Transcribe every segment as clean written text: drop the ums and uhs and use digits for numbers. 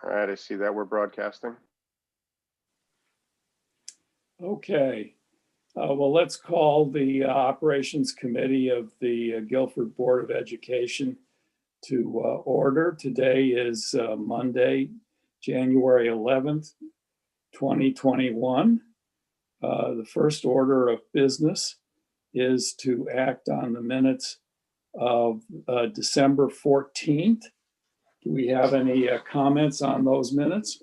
All right, I see that we're broadcasting. Okay. Well, let's call the Operations Committee of the Guilford Board of Education to order. Today is Monday, January 11th, 2021. The first order of business is to act on the minutes of December 14th. Do we have any comments on those minutes?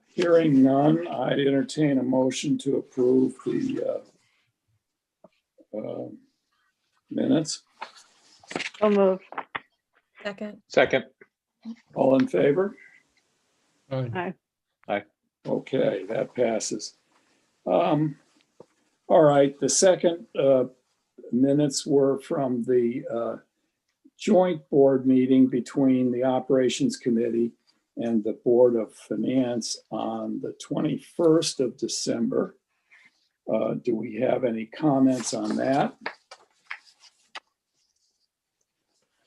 Hearing none, I'd entertain a motion to approve the minutes. So moved. Second. All in favor? Aye. Okay, that passes. All right, the second minutes were from the joint board meeting between the Operations Committee and the Board of Finance on the 21st of December. Do we have any comments on that?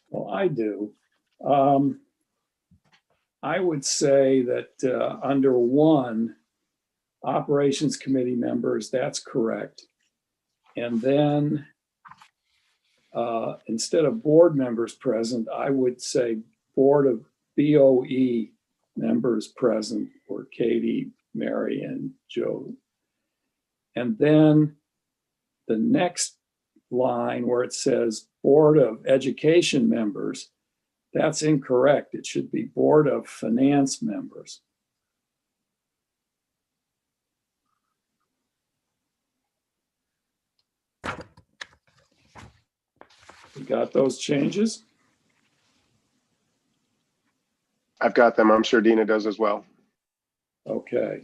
Well, I do. I would say that under one, Operations Committee members, that's correct. And then instead of board members present, I would say Board of BOE members present were Katie, Mary, and Joe. And then the next line where it says Board of Education members, that's incorrect. It should be Board of Finance members. You got those changes? I've got them. I'm sure Dina does as well. Okay.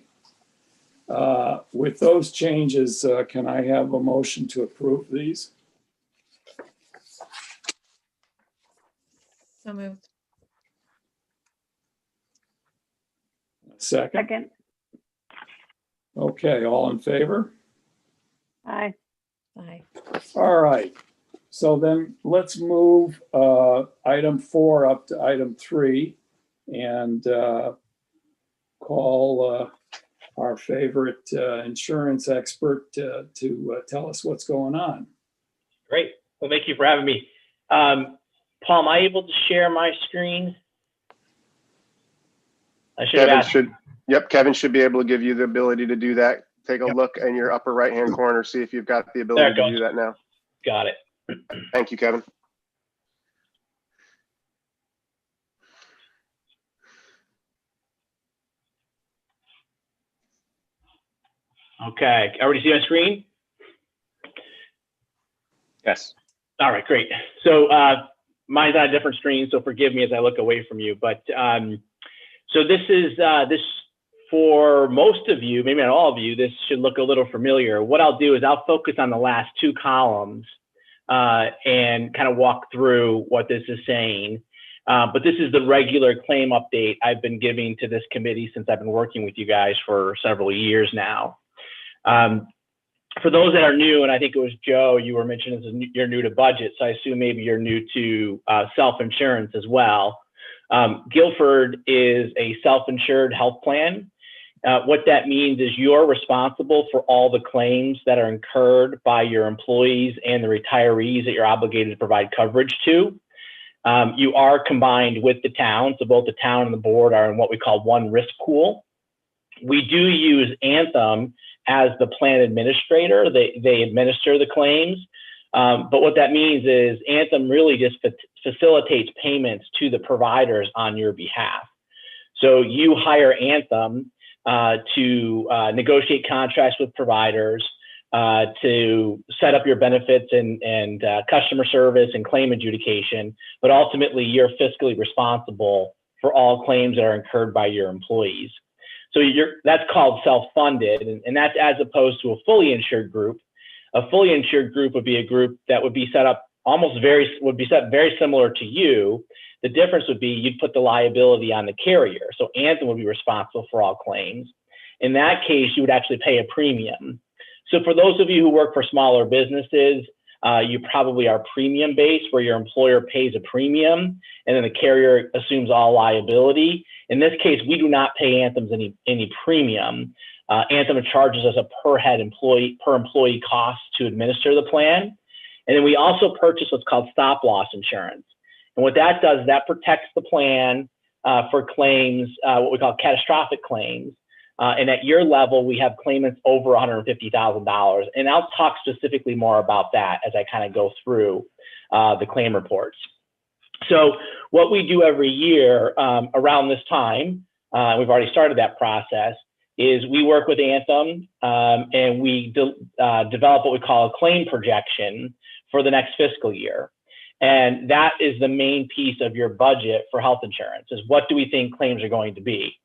With those changes, can I have a motion to approve these? So moved. Second? Second. Okay, all in favor? Aye. Aye. All right. So then let's move item 4 up to item 3 and call our favorite insurance expert to tell us what's going on. Great. Well, thank you for having me. Paul, am I able to share my screen? I should have asked. Kevin should be able to give you the ability to do that. Take a Yep. look in your upper right-hand corner, see if you've got the ability to do that now. Got it. Thank you, Kevin. Okay. Everybody see my screen? Yes. All right, great. So mine's on a different screen, so forgive me as I look away from you. But so this is this for most of you, maybe not all of you, this should look a little familiar. What I'll do is I'll focus on the last 2 columns and kind of walk through what this is saying. But this is the regular claim update I've been giving to this committee since I've been working with you guys for several years now. For those that are new, and I think it was Joe, you were mentioning you're new to budget, so I assume maybe you're new to self-insurance as well. Guilford is a self-insured health plan. What that means is you're responsible for all the claims that are incurred by your employees and the retirees that you're obligated to provide coverage to. You are combined with the town, so both the town and the board are in what we call one risk pool. We do use Anthem as the plan administrator. They administer the claims, but what that means is Anthem really just facilitates payments to the providers on your behalf. So you hire Anthem to negotiate contracts with providers, to set up your benefits and customer service and claim adjudication, but ultimately you're fiscally responsible for all claims that are incurred by your employees. So that's called self-funded, and that's as opposed to a fully insured group. A fully insured group would be a group that would be set up very similar to you. The difference would be you'd put the liability on the carrier. So Anthem would be responsible for all claims. In that case, you would actually pay a premium. So for those of you who work for smaller businesses, you probably are premium based, where your employer pays a premium and then the carrier assumes all liability. In this case, we do not pay Anthem's any premium. Anthem charges us a per employee cost to administer the plan. And then we also purchase what's called stop loss insurance. And what that does is that protects the plan for claims, what we call catastrophic claims. And at your level, we have claimants over $150,000. And I'll talk specifically more about that as I kind of go through the claim reports. So what we do every year around this time, we've already started that process, is we work with Anthem and we develop what we call a claim projection for the next fiscal year. And that is the main piece of your budget for health insurance, is what do we think claims are going to be?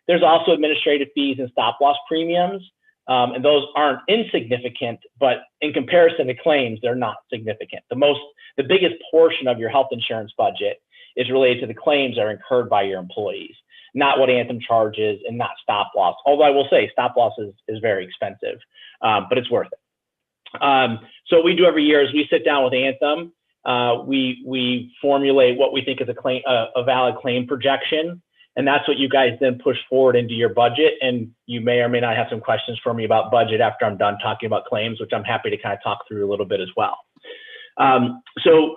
There's also administrative fees and stop loss premiums, and those aren't insignificant, but in comparison to claims, they're not significant. The biggest portion of your health insurance budget is related to the claims that are incurred by your employees, not what Anthem charges and not stop loss. Although I will say stop loss is very expensive, but it's worth it. So what we do every year is we sit down with Anthem, we formulate what we think is a valid claim projection. And that's what you guys then push forward into your budget. And you may or may not have some questions for me about budget after I'm done talking about claims, which I'm happy to kind of talk through a little bit as well. So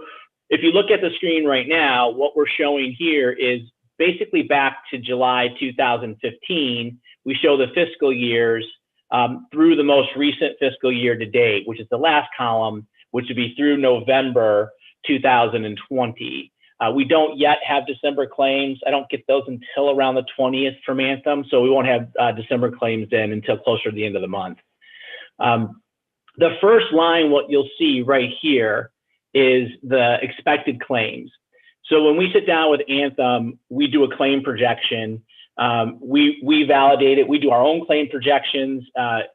if you look at the screen right now, what we're showing here is basically back to July 2015. We show the fiscal years through the most recent fiscal year to date, which is the last column, which would be through November 2020. We don't yet have December claims. I don't get those until around the 20th from Anthem, so we won't have December claims in until closer to the end of the month. The first line, what you'll see right here, is the expected claims. So when we sit down with Anthem, we do a claim projection. We validate it. We do our own claim projections.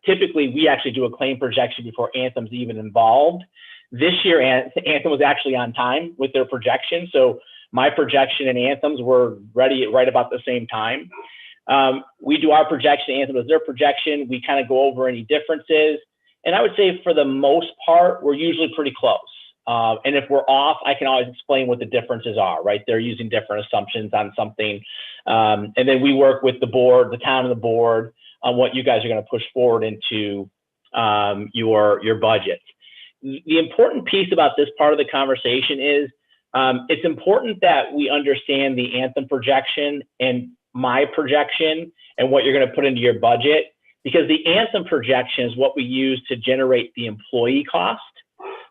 Typically, we actually do a claim projection before Anthem's even involved. This year, Anthem was actually on time with their projection. So my projection and Anthem's were ready at right about the same time. We do our projection, Anthem does their projection. We kind of go over any differences. And I would say for the most part, we're usually pretty close. And if we're off, I can always explain what the differences are, right? They're using different assumptions on something. And then we work with the board, the town and the board, on what you guys are going to push forward into your budget. The important piece about this part of the conversation is it's important that we understand the Anthem projection and my projection and what you're going to put into your budget, because the Anthem projection is what we use to generate the employee cost.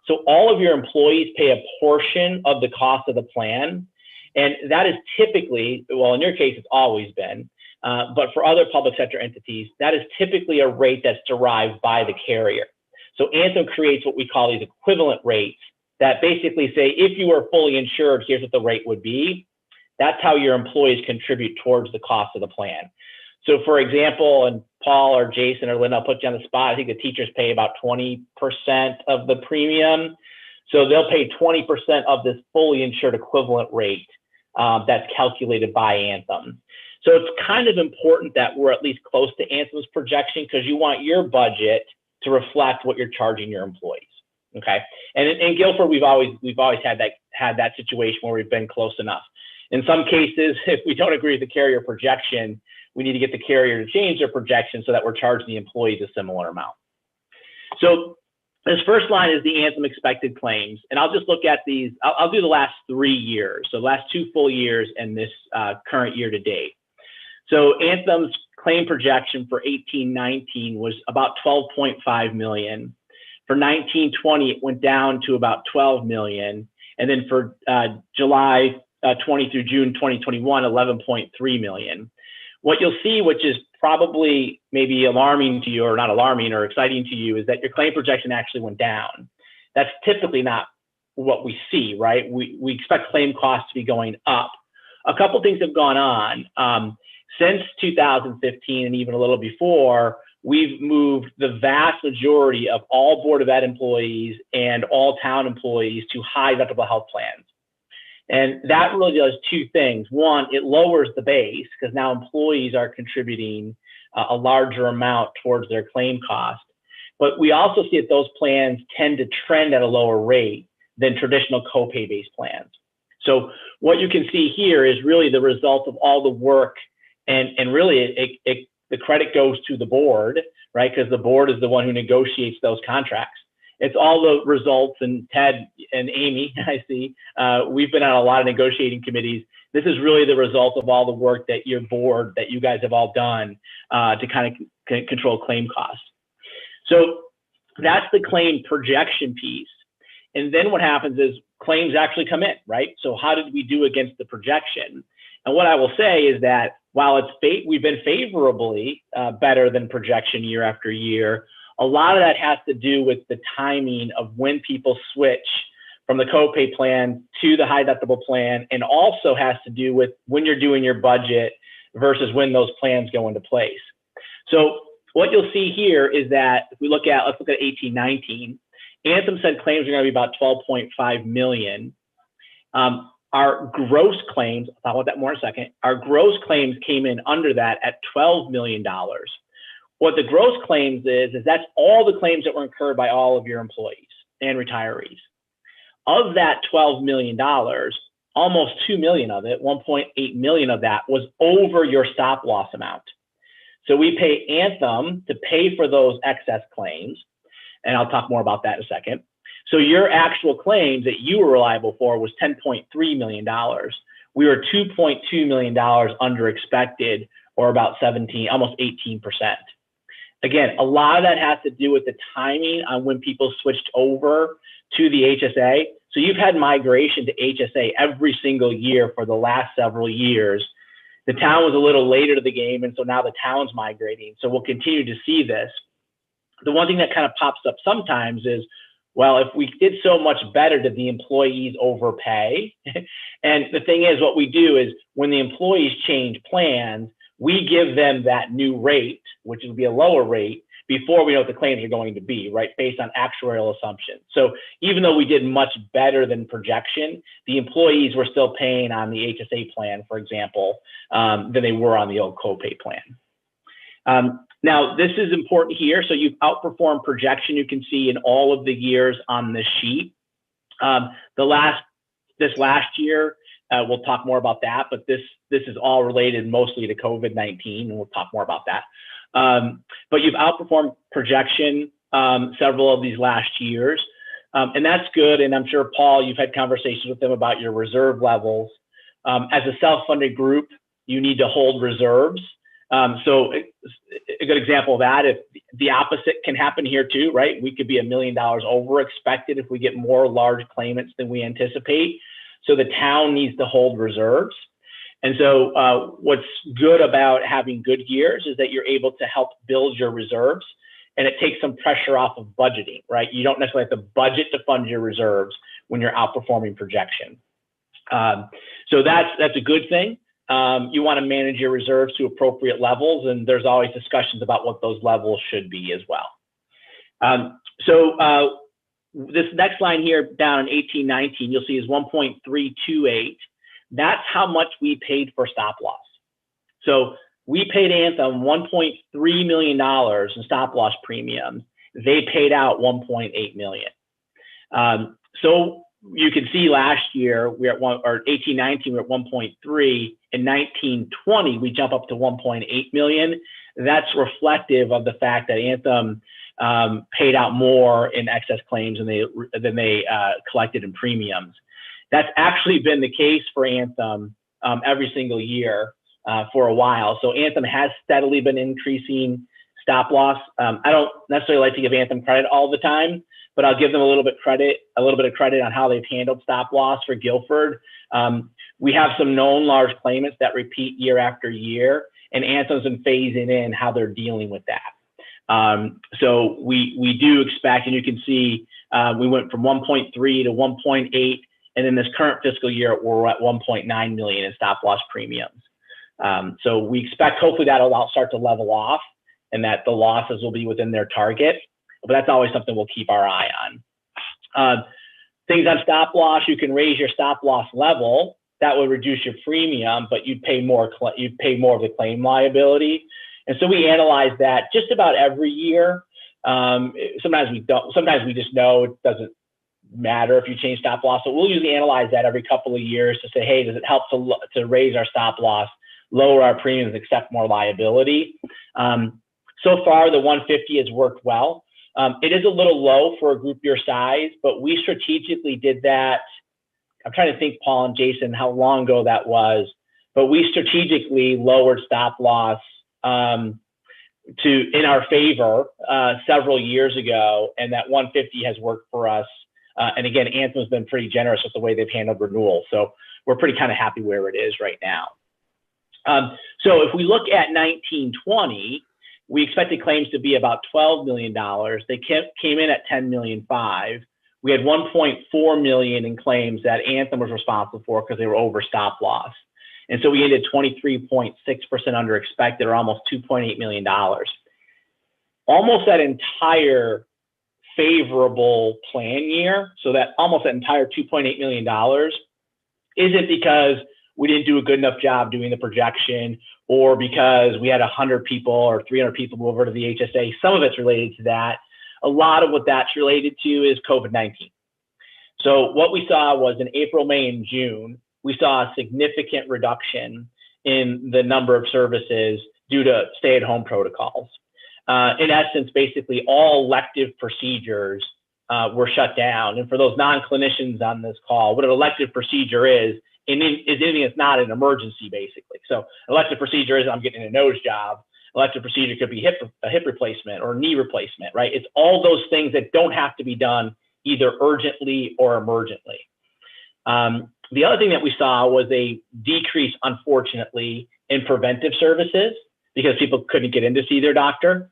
So all of your employees pay a portion of the cost of the plan. And that is typically, well, in your case, it's always been, but for other public sector entities, that is typically a rate that's derived by the carrier. So Anthem creates what we call these equivalent rates that basically say, if you were fully insured, here's what the rate would be. That's how your employees contribute towards the cost of the plan. So for example, and Paul or Jason or Lynn, I'll put you on the spot. I think the teachers pay about 20% of the premium. So they'll pay 20% of this fully insured equivalent rate that's calculated by Anthem. So it's kind of important that we're at least close to Anthem's projection, because you want your budget to reflect what you're charging your employees. Okay. And in Guilford, we've always had that situation where we've been close enough. In some cases, if we don't agree with the carrier projection, we need to get the carrier to change their projection so that we're charging the employees a similar amount. So this first line is the Anthem expected claims. And I'll just look at these. I'll do the last 3 years. So the last 2 full years and this current year to date. So Anthem's claim projection for 18-19 was about 12.5 million. For 19-20, it went down to about 12 million. And then for July 20 through June 2021, 11.3 million. What you'll see, which is probably maybe alarming to you, or not alarming or exciting to you, is that your claim projection actually went down. That's typically not what we see, right? We expect claim costs to be going up. A couple things have gone on. Since 2015 and even a little before, we've moved the vast majority of all Board of Ed employees and all town employees to high deductible health plans. And that really does 2 things. One, it lowers the base, because now employees are contributing a larger amount towards their claim cost. But we also see that those plans tend to trend at a lower rate than traditional copay-based plans. So what you can see here is really the result of all the work, and really the credit goes to the board, right? Because the board is the one who negotiates those contracts. It's all the results, and Ted and Amy, I see, we've been on a lot of negotiating committees. This is really the result of all the work that your board, that you guys have all done to kind of control claim costs. So that's the claim projection piece. And then what happens is claims actually come in, right? So how did we do against the projection? And what I will say is that while we've been favorably better than projection year after year, a lot of that has to do with the timing of when people switch from the copay plan to the high deductible plan, and also has to do with when you're doing your budget versus when those plans go into place. So what you'll see here is that if we let's look at 18-19, Anthem said claims are going to be about 12.5 million. Our gross claims, I'll talk about that more in a second, our gross claims came in under that at $12 million. What the gross claims is that's all the claims that were incurred by all of your employees and retirees. Of that $12 million, almost 2 million of it, 1.8 million of that was over your stop loss amount. So we pay Anthem to pay for those excess claims, and I'll talk more about that in a second. So your actual claims that you were liable for was $10.3 million. We were $2.2 million under expected, or about 17, almost 18%. Again, a lot of that has to do with the timing on when people switched over to the HSA. So you've had migration to HSA every single year for the last several years. The town was a little later to the game, and so now the town's migrating. So we'll continue to see this. The one thing that kind of pops up sometimes is, well, if we did so much better, did the employees overpay? And the thing is, what we do is when the employees change plans, we give them that new rate, which would be a lower rate, before we know what the claims are going to be, right, based on actuarial assumptions. So even though we did much better than projection, the employees were still paying on the HSA plan, for example, than they were on the old copay plan. Now, this is important here. So you've outperformed projection. You can see in all of the years on this sheet. This last year, we'll talk more about that, but this is all related mostly to COVID-19, and we'll talk more about that. But you've outperformed projection several of these last years, and that's good. And I'm sure, Paul, you've had conversations with them about your reserve levels. As a self-funded group, you need to hold reserves. So a good example of that, if the opposite can happen here too, right? We could be $1 million over expected if we get more large claimants than we anticipate. So the town needs to hold reserves. And so what's good about having good years is that you're able to help build your reserves, and it takes some pressure off of budgeting, right? You don't necessarily have to budget to fund your reserves when you're outperforming projection. So that's a good thing. You want to manage your reserves to appropriate levels, and there's always discussions about what those levels should be as well. This next line here down in 18-19, you'll see is 1.328. That's how much we paid for stop loss. So we paid Anthem $1.3 million in stop loss premiums. They paid out $1.8 million. So you can see last year we're at 18-19 we're at 1.3. In 19-20 we jump up to 1.8 million. That's reflective of the fact that Anthem paid out more in excess claims than they collected in premiums. That's actually been the case for Anthem every single year for a while. So Anthem has steadily been increasing stop loss. I don't necessarily like to give Anthem credit all the time, but I'll give them a little bit of credit on how they've handled stop loss for Guilford. We have some known large claimants that repeat year after year, and Anthem's been phasing in how they're dealing with that. So we do expect, and you can see we went from 1.3 to 1.8, and in this current fiscal year, we're at 1.9 million in stop loss premiums. So we expect hopefully that'll start to level off and that the losses will be within their target, but that's always something we'll keep our eye on. Things on stop loss, you can raise your stop loss level. That would reduce your premium, but you'd pay more of the claim liability. And so we analyze that just about every year. Sometimes we don't. Sometimes we just know it doesn't matter if you change stop loss. So we'll usually analyze that every couple of years to say, hey, does it help to raise our stop loss, lower our premiums, accept more liability? So far, the 150 has worked well. It is a little low for a group your size, but we strategically did that. I'm trying to think, Paul and Jason, how long ago that was, but we strategically lowered stop loss in our favor several years ago, and that 150 has worked for us. And again, Anthem's been pretty generous with the way they've handled renewal, so we're pretty kind of happy where it is right now. So if we look at 1920, we expected claims to be about $12 million. They came in at $10.5 million. We had $1.4 million in claims that Anthem was responsible for because they were over stop loss. And so we ended 23.6% under expected, or almost $2.8 million. Almost that entire favorable plan year, so that almost that entire $2.8 million, isn't because we didn't do a good enough job doing the projection, or because we had 100 people or 300 people move over to the HSA. Some of it's related to that. A lot of what that's related to is COVID-19. So what we saw was in April, May, and June, we saw a significant reduction in the number of services due to stay-at-home protocols. In essence, basically all elective procedures were shut down. And for those non-clinicians on this call, what an elective procedure is anything that's not an emergency, basically. So elective procedure is I'm getting a nose job. Elective procedure could be a hip replacement or knee replacement, right? It's all those things that don't have to be done either urgently or emergently. The other thing that we saw was a decrease, unfortunately, in preventive services because people couldn't get in to see their doctor.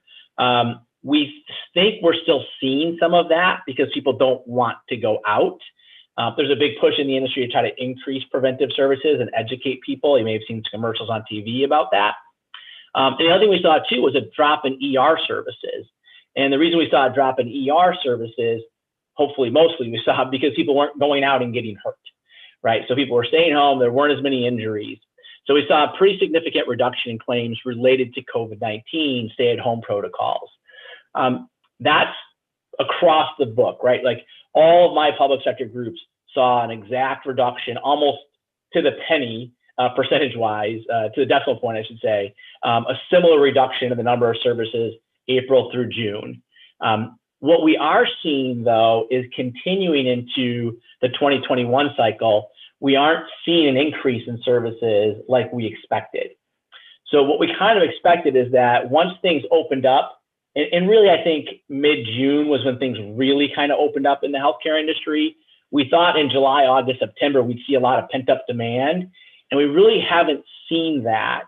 We think we're still seeing some of that because people don't want to go out. There's a big push in the industry to try to increase preventive services and educate people. You may have seen commercials on TV about that. And the other thing we saw too was a drop in ER services. And the reason we saw a drop in ER services, hopefully mostly we saw because people weren't going out and getting hurt, right? So people were staying home, there weren't as many injuries. So we saw a pretty significant reduction in claims related to COVID-19 stay-at-home protocols. That's across the book, right? Like all of my public sector groups saw an exact reduction, almost to the penny, percentage-wise, to the decimal point, I should say, a similar reduction in the number of services April through June. What we are seeing, though, is continuing into the 2021 cycle, we aren't seeing an increase in services like we expected. So what we kind of expected is that once things opened up, and really I think mid-June was when things really kind of opened up in the healthcare industry, we thought in July, August, September, we'd see a lot of pent-up demand, and we really haven't seen that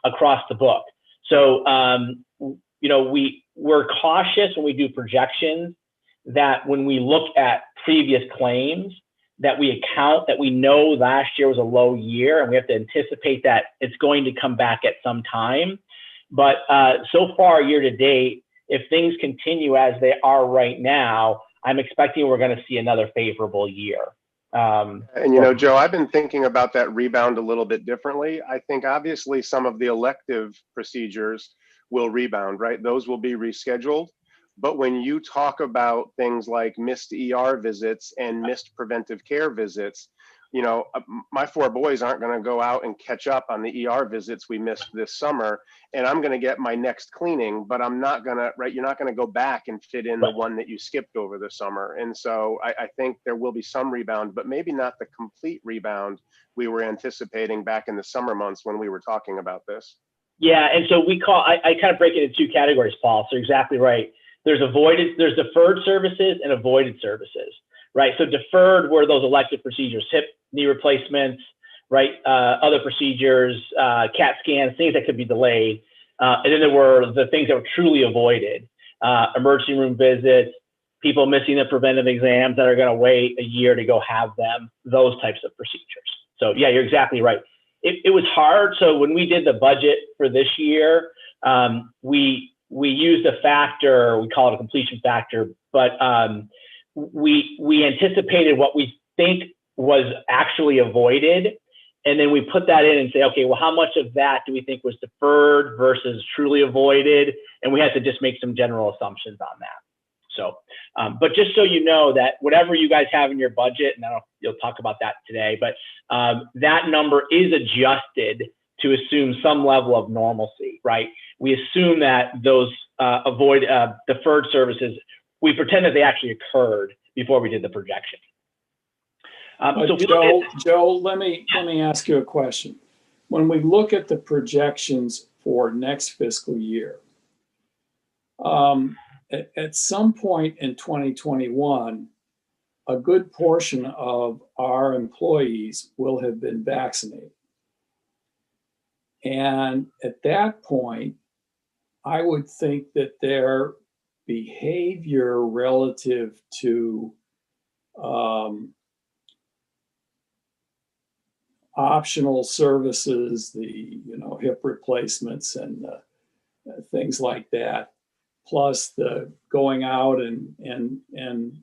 across the book. So, you know, we're cautious when we do projections that when we look at previous claims, that we account that we know last year was a low year and we have to anticipate that it's going to come back at some time. But so far year to date, if things continue as they are right now, I'm expecting we're going to see another favorable year. And you know, Joe, I've been thinking about that rebound a little bit differently. I think obviously some of the elective procedures will rebound, right? Those will be rescheduled. But when you talk about things like missed ER visits and missed preventive care visits, you know, my 4 boys aren't going to go out and catch up on the ER visits we missed this summer, and I'm going to get my next cleaning, but I'm not going to, right? You're not going to go back and fit in the one that you skipped over the summer. And so I think there will be some rebound, but maybe not the complete rebound we were anticipating back in the summer months when we were talking about this. Yeah, and so I kind of break it into 2 categories, Paul. So exactly right. There's deferred services and avoided services, right? So deferred were those elective procedures, hip, knee replacements, right? Other procedures, CAT scans, things that could be delayed. And then there were the things that were truly avoided, emergency room visits, people missing the preventive exams that are going to wait a year to go have them, those types of procedures. So yeah, you're exactly right. It was hard. So when we did the budget for this year, we used a factor, we call it a completion factor, but we anticipated what we think was actually avoided, And then we put that in and say, okay, well, how much of that do we think was deferred versus truly avoided? And we had to just make some general assumptions on that. So, but just so you know that whatever you guys have in your budget, and I don't know if you'll talk about that today, but that number is adjusted to assume some level of normalcy, right? We assume that those deferred services, we pretend that they actually occurred before we did the projection. Joe, let me ask you a question. When we look at the projections for next fiscal year, at some point in 2021, a good portion of our employees will have been vaccinated. And at that point, I would think that their behavior relative to optional services, the hip replacements and things like that, plus the going out and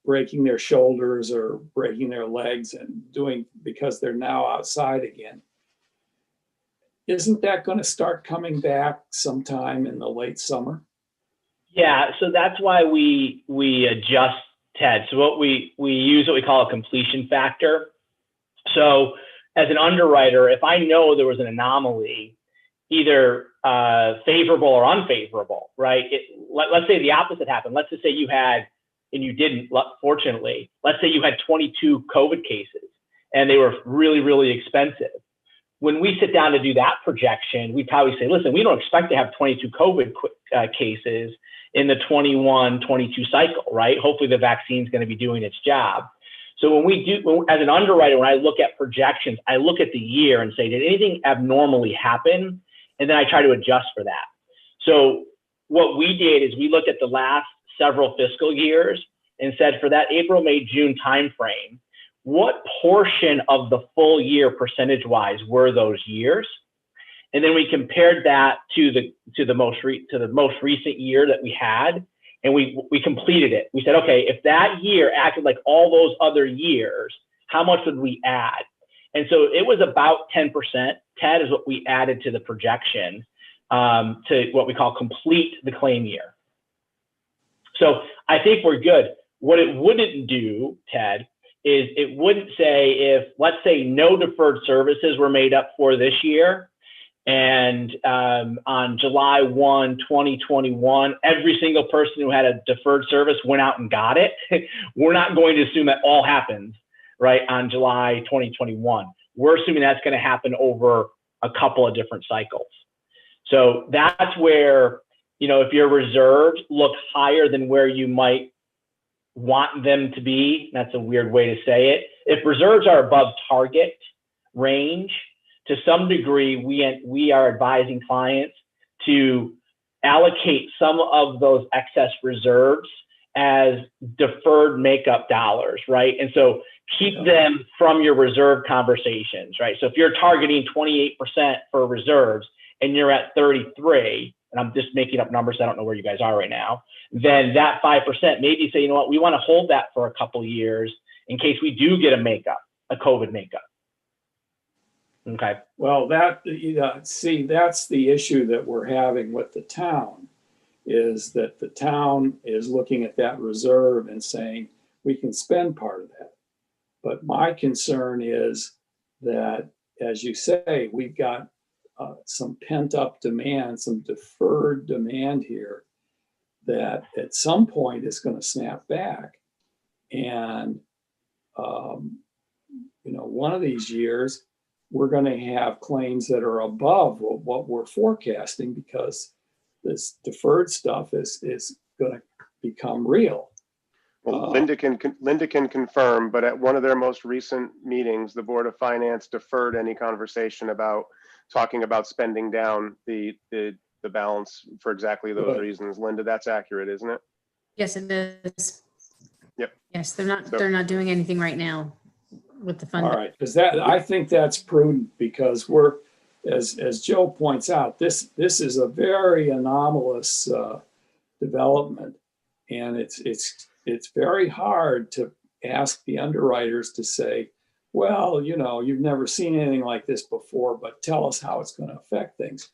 breaking their shoulders or breaking their legs and doing because they're now outside again. Isn't that going to start coming back sometime in the late summer? Yeah, so that's why we adjust, Ted. So what we use what we call a completion factor. So as an underwriter, if I know there was an anomaly, either favorable or unfavorable, right? Let's say the opposite happened. Let's just say you had, and you didn't, fortunately, let's say you had 22 COVID cases and they were really, really expensive. When we sit down to do that projection, we probably say, listen, we don't expect to have 22 COVID cases in the 21-22 cycle, right? Hopefully the vaccine's going to be doing its job. So as an underwriter, when I look at projections, I look at the year and say, did anything abnormally happen? And then I try to adjust for that. So what we did is we looked at the last several fiscal years and said for that April, May, June timeframe, what portion of the full year percentage-wise were those years? And then we compared that to the most recent year that we had, and we completed it. We said, okay, if that year acted like all those other years, how much would we add? And so it was about 10%. 10 is what we added to the projection to what we call complete the claim year. So I think we're good. What it wouldn't do, Ted, is it wouldn't say if, let's say, no deferred services were made up for this year, and on July 1, 2021, every single person who had a deferred service went out and got it. We're not going to assume that all happens, right, on July 2021. We're assuming that's going to happen over a couple of different cycles. So that's where, if your reserves look higher than where you might want them to be, that's a weird way to say it. If reserves are above target range, to some degree, we are advising clients to allocate some of those excess reserves as deferred makeup dollars, right? And so keep them from your reserve conversations, right? So if you're targeting 28% for reserves and you're at 33, and I'm just making up numbers, I don't know where you guys are right now, then that 5%, maybe you say, you know what, we want to hold that for a couple of years in case we do get a COVID makeup. Okay. Well, that's the issue that we're having with the town, is that the town is looking at that reserve and saying, we can spend part of that. But my concern is that, as you say, we've got some pent up demand, some deferred demand here that at some point is going to snap back. And, one of these years, we're going to have claims that are above what we're forecasting because this deferred stuff is going to become real. Well, Linda can confirm, but at one of their most recent meetings, the Board of Finance deferred any conversation about talking about spending down the balance for exactly those reasons. Linda, that's accurate, isn't it? Yes, it is. Yep. Yes, they're not doing anything right now with the funding. All right, because I think that's prudent, because we're, as Joe points out, this is a very anomalous development, and it's very hard to ask the underwriters to say, well, you've never seen anything like this before, but tell us how it's going to affect things.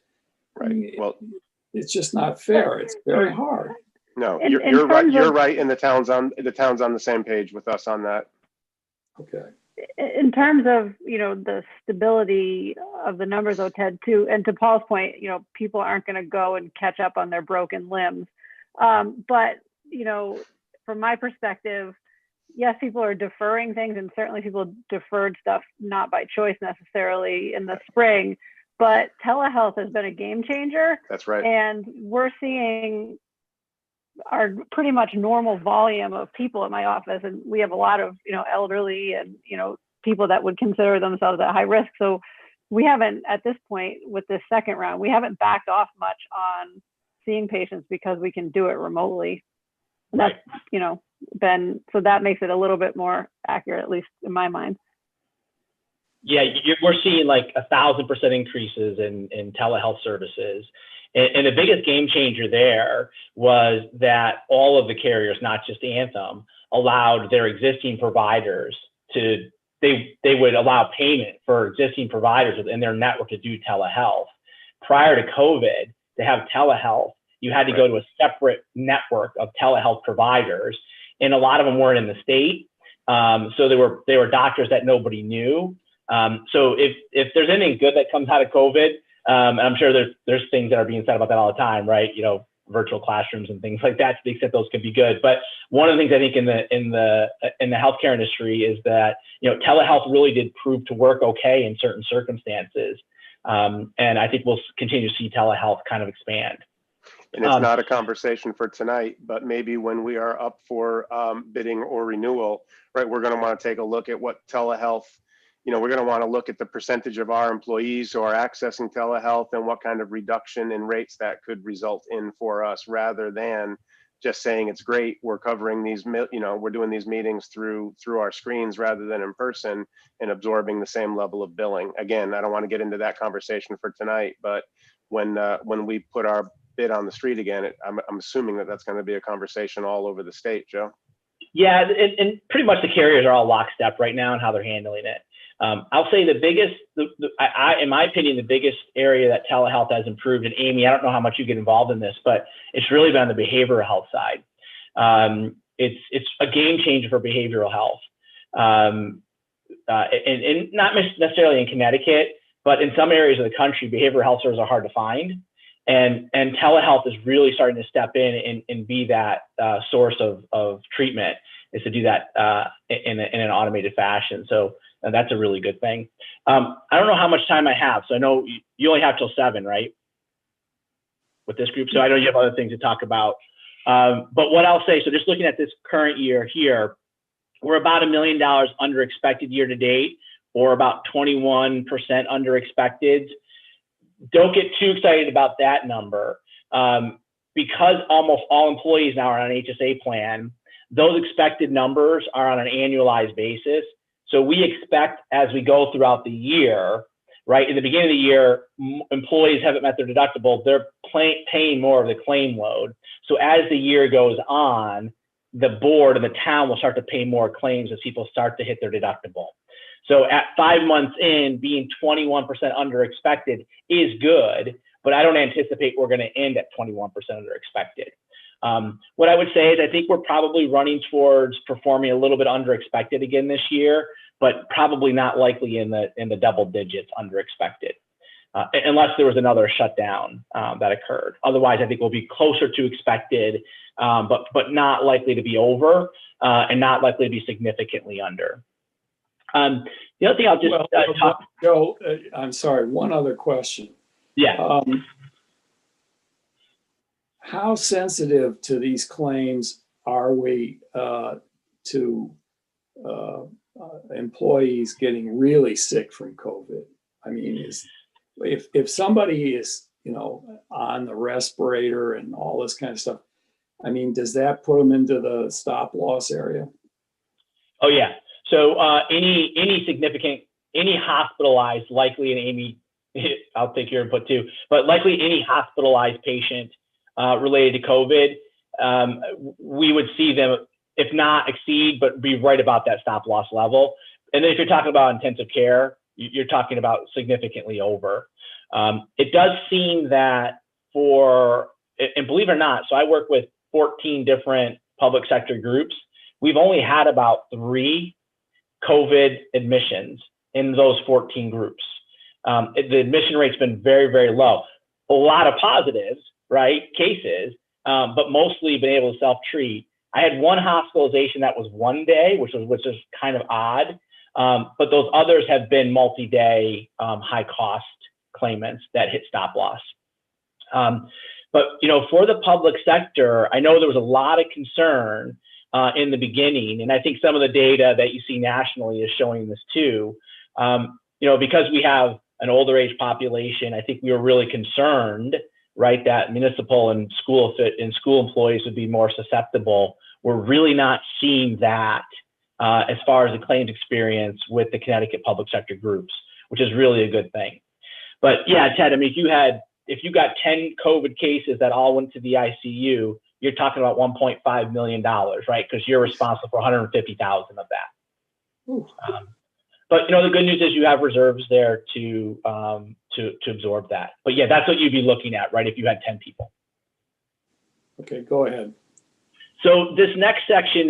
I Right. mean, Well, it's just not fair. It's very hard. no, In you're right. terms You're of- right. And the town's on the same page with us on that. Okay. In terms of, the stability of the numbers, though, Ted, too, and to Paul's point, people aren't going to go and catch up on their broken limbs. But, from my perspective, yes, people are deferring things, and certainly people deferred stuff not by choice necessarily in the spring, but telehealth has been a game changer. That's right. And we're seeing our pretty much normal volume of people at my office, and we have a lot of elderly and people that would consider themselves at high risk. So we haven't, at this point with this second round, we haven't backed off much on seeing patients because we can do it remotely. And that's so that makes it a little bit more accurate, at least in my mind. Yeah, we're seeing like 1,000% increases in telehealth services. And the biggest game changer there was that all of the carriers, not just Anthem, allowed their existing providers to, they would allow payment for existing providers within their network to do telehealth. Prior to COVID, to have telehealth, you had to go to a separate network of telehealth providers, and a lot of them weren't in the state. So they were doctors that nobody knew. So if there's anything good that comes out of COVID, and I'm sure there's things that are being said about that all the time, right? Virtual classrooms and things like that, to the extent those can be good. But one of the things I think in the healthcare industry is that telehealth really did prove to work okay in certain circumstances, and I think we'll continue to see telehealth kind of expand. And it's not a conversation for tonight, but maybe when we are up for bidding or renewal, right, we're going to want to take a look at what telehealth, we're going to want to look at the percentage of our employees who are accessing telehealth and what kind of reduction in rates that could result in for us, rather than just saying it's great, we're covering these, we're doing these meetings through our screens rather than in person and absorbing the same level of billing. Again, I don't want to get into that conversation for tonight, but when we put our bid on the street again, I'm assuming that's going to be a conversation all over the state, Joe. Yeah, and pretty much the carriers are all lockstep right now in how they're handling it. I'll say the biggest, in my opinion, the biggest area that telehealth has improved, and Amy, I don't know how much you get involved in this, but it's really been on the behavioral health side. It's a game changer for behavioral health, and not necessarily in Connecticut, but in some areas of the country, behavioral health services are hard to find. And telehealth is really starting to step in and be that source of treatment, is to do that in an automated fashion. So that's a really good thing. I don't know how much time I have. So I know you only have till 7, right? With this group. So I know you have other things to talk about. But what I'll say, so just looking at this current year here, we're about $1 million under expected year to date, or about 21% under expected. Don't get too excited about that number. Because almost all employees now are on an HSA plan, those expected numbers are on an annualized basis. So we expect, as we go throughout the year, right, in the beginning of the year, employees haven't met their deductible, they're paying more of the claim load. So as the year goes on, the board and the town will start to pay more claims as people start to hit their deductible. So at 5 months in, being 21% under expected is good, but I don't anticipate we're going to end at 21% under expected. What I would say is I think we're probably running towards performing a little bit under expected again this year, but probably not likely in the double digits under expected, unless there was another shutdown that occurred. Otherwise, I think we'll be closer to expected, but not likely to be over, and not likely to be significantly under. The other thing I'll just talk. Joe, I'm sorry, one other question. Yeah. How sensitive to these claims are we to employees getting really sick from COVID? I mean, if somebody is, on the respirator and all this kind of stuff, I mean, does that put them into the stop loss area? Oh yeah. So any significant, any hospitalized, likely, and Amy, I'll take your input too, but likely any hospitalized patient related to COVID, we would see them, if not exceed, but be right about that stop loss level. then if you're talking about intensive care, you're talking about significantly over. It does seem that and believe it or not, so I work with 14 different public sector groups. We've only had about 3 COVID admissions in those 14 groups. The admission rate's been very, very low. A lot of positives, right, cases, but mostly been able to self-treat. I had one hospitalization that was 1 day, which is kind of odd, but those others have been multi-day high-cost claimants that hit stop loss. But for the public sector, I know there was a lot of concern in the beginning, and I think some of the data that you see nationally is showing this too. Because we have an older age population, I think we were really concerned, right, that municipal and school employees would be more susceptible. We're really not seeing that as far as the claims experience with the Connecticut public sector groups, which is really a good thing. But yeah, Ted, I mean, if you got 10 COVID cases that all went to the ICU, you're talking about $1.5 million, right? Because you're responsible for 150,000 of that. But the good news is you have reserves there to absorb that. But yeah, that's what you'd be looking at, right? If you had 10 people. Okay, go ahead. So this next section,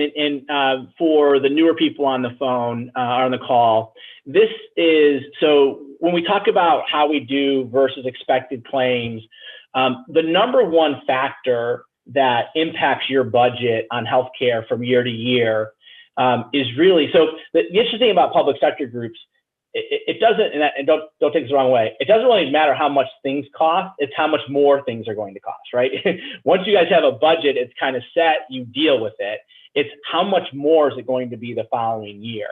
for the newer people on the phone or on the call, this is, so when we talk about how we do versus expected claims, the number one factor that impacts your budget on healthcare from year to year is really, so the interesting thing about public sector groups, it doesn't, and don't take this the wrong way, it doesn't really matter how much things cost, it's how much more things are going to cost, right? Once you guys have a budget, it's kind of set, you deal with it. It's how much more is it going to be the following year?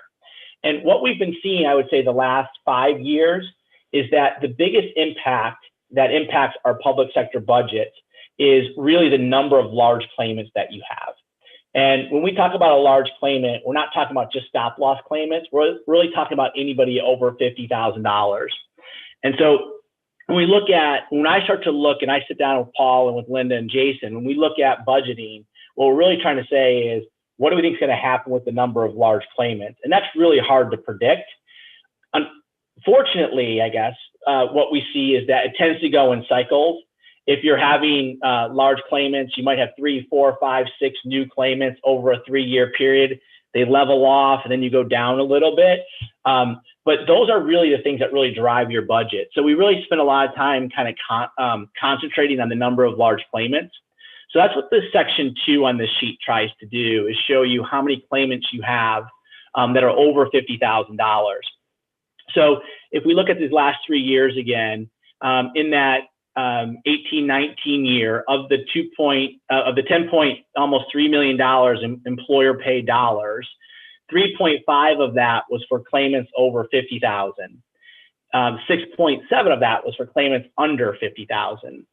And what we've been seeing, I would say the last 5 years, is that the biggest impact that impacts our public sector budget is really the number of large claimants that you have. And when we talk about a large claimant, we're not talking about just stop loss claimants. We're really talking about anybody over $50,000. And so when I start to look, and I sit down with Paul and with Linda and Jason, when we look at budgeting, what we're really trying to say is, what do we think is going to happen with the number of large claimants? And that's really hard to predict. Unfortunately, I guess, what we see is that it tends to go in cycles. If you're having large claimants, you might have 3, 4, 5, 6 new claimants over a 3-year period. They level off and then you go down a little bit. But those are really the things that really drive your budget. So we really spend a lot of time kind of concentrating on the number of large claimants. So that's what this section 2 on this sheet tries to do, is show you how many claimants you have that are over $50,000. So if we look at these last 3 years again, in that 18-19 year, of the almost $3 million in employer paid dollars, 3.5 of that was for claimants over 50,000. 6.7 of that was for claimants under 50,000.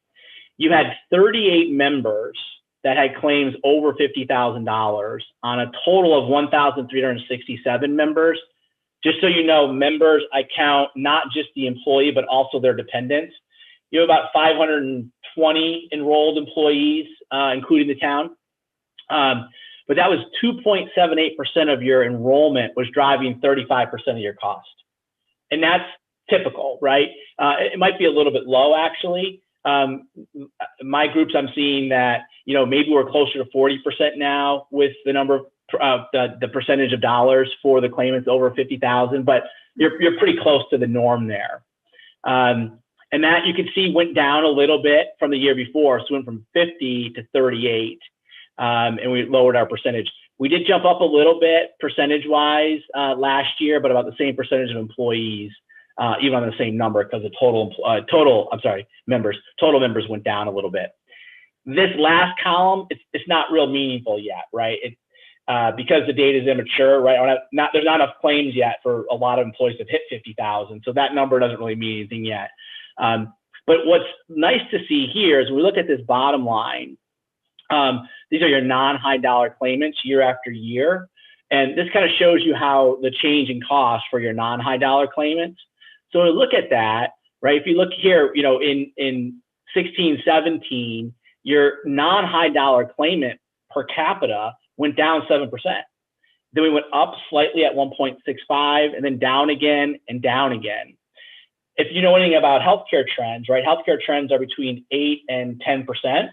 You had 38 members that had claims over $50,000 on a total of 1,367 members. Just so you know, members, I count not just the employee, but also their dependents. You have about 520 enrolled employees, including the town. But that was 2.78% of your enrollment was driving 35% of your cost. And that's typical, right? It might be a little bit low, actually. My groups, I'm seeing that, maybe we're closer to 40% now with the number of the percentage of dollars for the claimants over 50,000, but you're pretty close to the norm there. And that you can see went down a little bit from the year before. So it went from 50 to 38, and we lowered our percentage. We did jump up a little bit percentage-wise last year, but about the same percentage of employees, even on the same number, because the total members went down a little bit. This last column, it's not real meaningful yet, right? Because the data is immature, right? There's not enough claims yet for a lot of employees to hit 50,000, so that number doesn't really mean anything yet. But what's nice to see here is when we look at this bottom line, these are your non-high dollar claimants year after year. And this kind of shows you how the change in cost for your non-high dollar claimants. So we look at that, right? If you look here, in 16, 17, your non-high dollar claimant per capita went down 7%. Then we went up slightly at 1.65 and then down again and down again. If you know anything about healthcare trends, right? Healthcare trends are between 8 and 10%.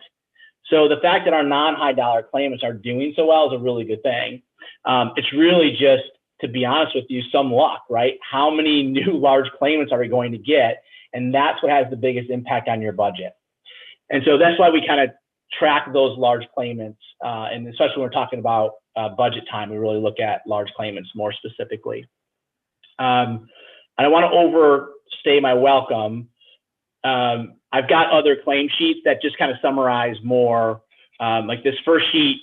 So the fact that our non-high dollar claimants are doing so well is a really good thing. It's really just, to be honest with you, some luck, right? How many new large claimants are we going to get? And that's what has the biggest impact on your budget. And so that's why we kind of track those large claimants. And especially when we're talking about budget time, we really look at large claimants more specifically. I don't want to overstay my welcome. I've got other claim sheets that just kind of summarize more, like this first sheet.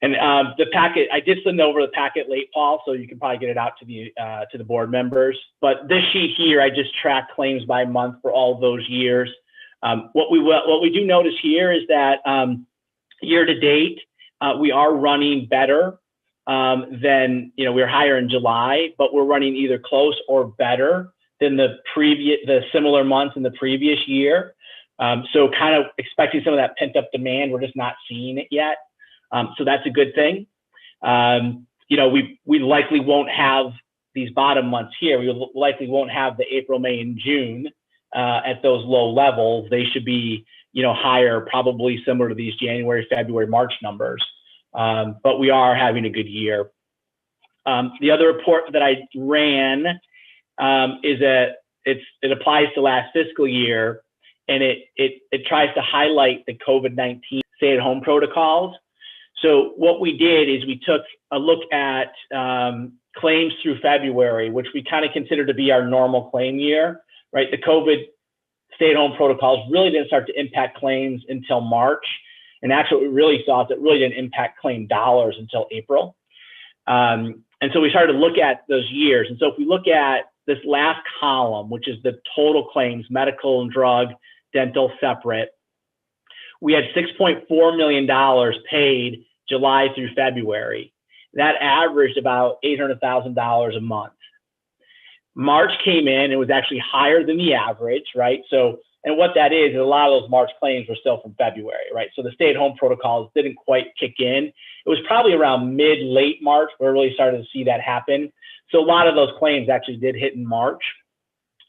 And the packet, I did send over the packet late, Paul, so you can probably get it out to the board members. But this sheet here, I just track claims by month for all those years. What we do notice here is that year to date, we are running better than, we were higher in July, but we're running either close or better than the similar months in the previous year. So kind of expecting some of that pent up demand, we're just not seeing it yet. So that's a good thing. We likely won't have these bottom months here. We likely won't have the April, May, and June at those low levels. They should be, higher, probably similar to these January, February, March numbers. But we are having a good year. The other report that I ran is that it applies to last fiscal year, and it tries to highlight the COVID-19 stay-at-home protocols. So what we did is we took a look at claims through February, which we kind of consider to be our normal claim year, right? The COVID stay-at-home protocols really didn't start to impact claims until March. And actually what we really saw is it really didn't impact claim dollars until April. And so we started to look at those years. And so if we look at this last column, which is the total claims, medical and drug, dental separate, we had $6.4 million paid July through February. That averaged about $800,000 a month. March came in and was actually higher than the average, right? So, and what that is a lot of those March claims were still from February, right? So the stay-at-home protocols didn't quite kick in. It was probably around late March where we really started to see that happen. So a lot of those claims actually did hit in March.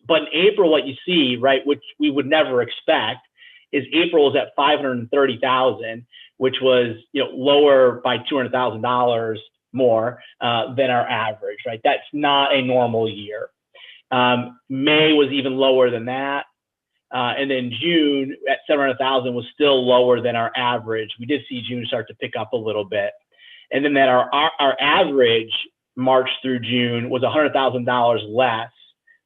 But in April, what you see, right, which we would never expect, is April is at $530,000, which was lower by $200,000 more than our average, right? That's not a normal year. May was even lower than that. And then June at $700,000 was still lower than our average. We did see June start to pick up a little bit. And then that our average March through June was $100,000 less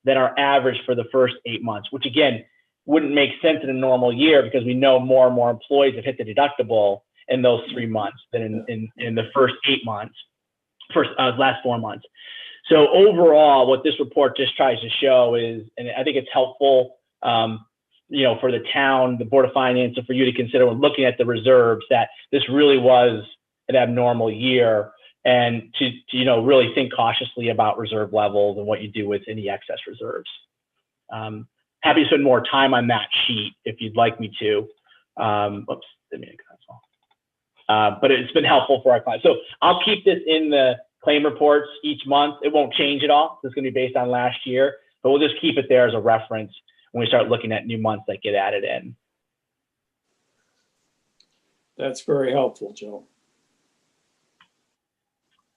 than our average for the first 8 months, which again, wouldn't make sense in a normal year because we know more and more employees have hit the deductible in those 3 months than in the first 8 months, last 4 months. So overall, what this report just tries to show is, and I think it's helpful, for the town, the Board of Finance, and for you to consider when looking at the reserves, that this really was an abnormal year, and to really think cautiously about reserve levels and what you do with any excess reserves. Happy to spend more time on that sheet if you'd like me to. Oops, didn't mean to cancel. But it's been helpful for our clients. So I'll keep this in the claim reports each month. It won't change at all. It's going to be based on last year, but we'll just keep it there as a reference when we start looking at new months that get added in. That's very helpful, Joe.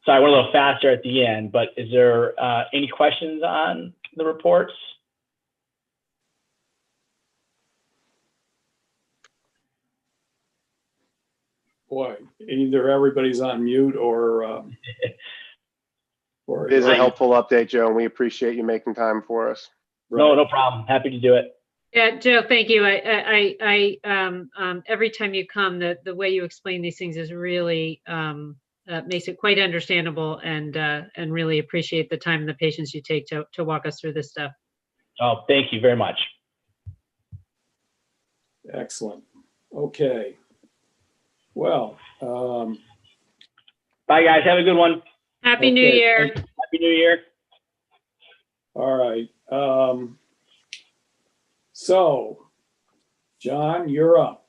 Sorry, I went a little faster at the end, but is there any questions on the reports? Boy, either everybody's on mute or it is a helpful update, Joe, and we appreciate you making time for us. Right. No problem. Happy to do it. Yeah, Joe, thank you. Every time you come, the way you explain these things is really makes it quite understandable, and really appreciate the time and the patience you take to walk us through this stuff. Oh, thank you very much. Excellent. Okay. Well, bye guys. Have a good one. Happy New Year. Happy New Year. All right. So, John, you're up.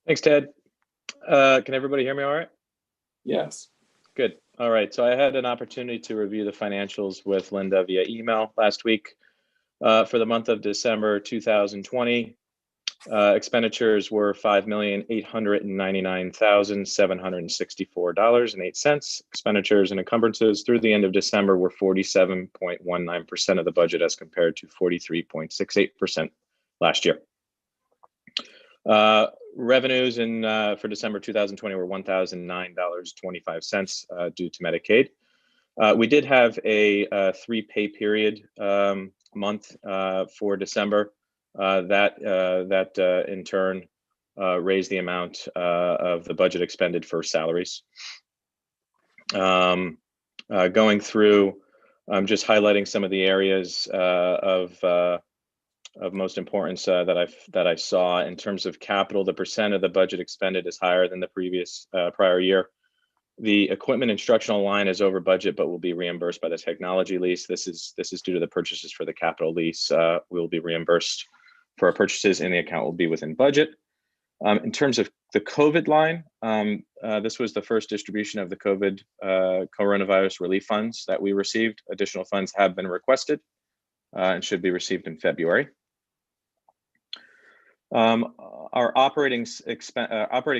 Thanks, Ted. Can everybody hear me all right? Yes. Good. All right. So I had an opportunity to review the financials with Linda via email last week. For the month of December 2020, expenditures were $5,899,764.08. Expenditures and encumbrances through the end of December were 47.19% of the budget as compared to 43.68% last year. Revenues for December 2020 were $1,009.25 due to Medicaid. We did have a 3 pay period month for December. That in turn raised the amount of the budget expended for salaries. Going through, just highlighting some of the areas of most importance that I saw in terms of capital. The percent of the budget expended is higher than the previous prior year. The equipment instructional line is over budget, but will be reimbursed by the technology lease. This is due to the purchases for the capital lease. We will be reimbursed for our purchases, and the account will be within budget. In terms of the COVID line, this was the first distribution of the COVID coronavirus relief funds that we received. Additional funds have been requested and should be received in February. Our operating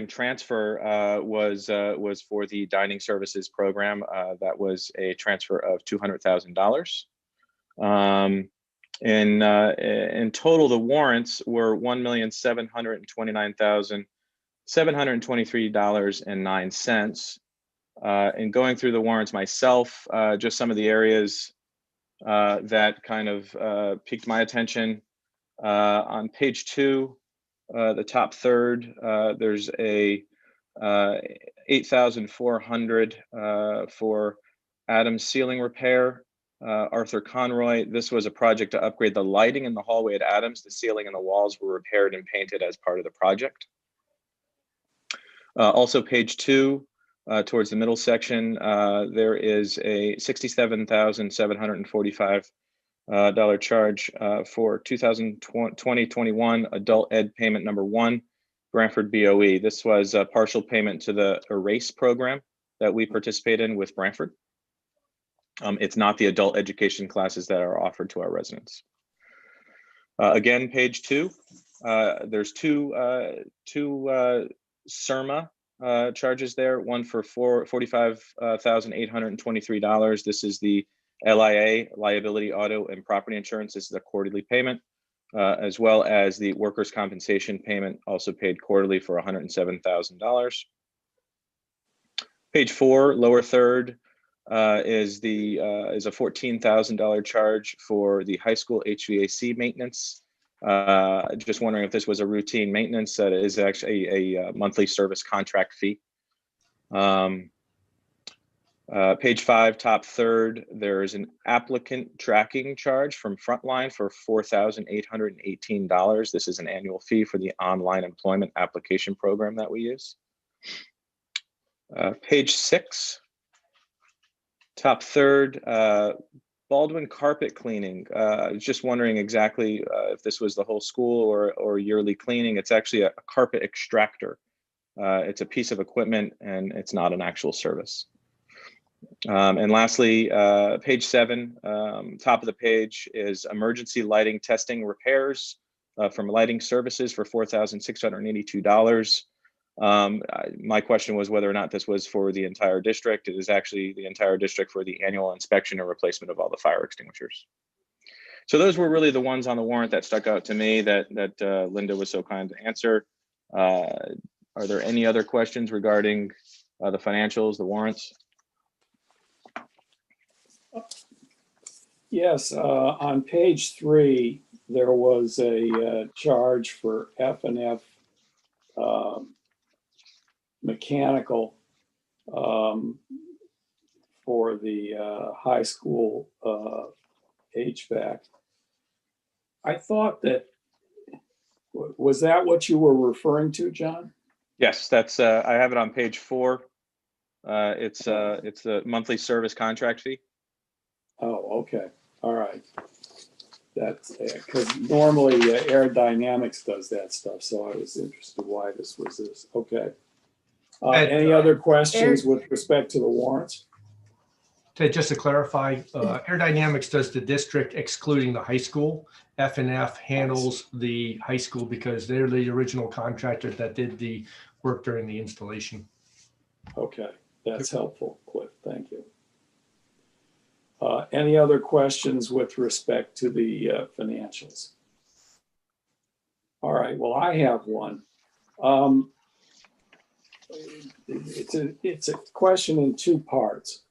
transfer was for the dining services program. That was a transfer of $200,000. In total, the warrants were $1,723,723.09. In going through the warrants myself, just some of the areas that kind of piqued my attention. On page 2, the top third, there's a $8,400 for Adams ceiling repair. Arthur Conroy, this was a project to upgrade the lighting in the hallway at Adams. The ceiling and the walls were repaired and painted as part of the project. Also page 2, towards the middle section, there is a $67,745 charge for 2020-21 adult ed payment number 1, Brantford BOE. This was a partial payment to the ERASE program that we participate in with Brantford. It's not the adult education classes that are offered to our residents. Again, page 2, there's two CIRMA charges there, one for $45,823. This is the LIA, liability, auto, and property insurance. This is a quarterly payment, as well as the workers' compensation payment, also paid quarterly for $107,000. Page 4, lower third, is a $14,000 charge for the high school HVAC maintenance. Just wondering if this was a routine maintenance. That is actually a monthly service contract fee. Page 5, top third, there is an applicant tracking charge from Frontline for $4,818. This is an annual fee for the online employment application program that we use. Page 6, top third, Baldwin carpet cleaning. Just wondering exactly if this was the whole school or yearly cleaning. It's actually a carpet extractor. It's a piece of equipment and it's not an actual service. And lastly, page 7, top of the page is emergency lighting testing repairs from lighting services for $4,682. My question was whether or not this was for the entire district. It is actually the entire district for the annual inspection and replacement of all the fire extinguishers. So those were really the ones on the warrant that stuck out to me that Linda was so kind to answer. Are there any other questions regarding the financials, the warrants? Yes, on page 3, there was a charge for F&F mechanical for the high school HVAC. I thought that, was that what you were referring to, John? Yes, that's I have it on page 4. It's a monthly service contract fee. Oh, okay. All right. That's because normally Air Dynamics does that stuff. So I was interested why this was this. Okay. Any other questions with respect to the warrants? Just to clarify, Aerodynamics does the district excluding the high school. F&F handles the high school because they're the original contractor that did the work during the installation. Okay, that's helpful, Cliff. Thank you. Any other questions with respect to the financials? All right, well, I have one. It's a question in two parts.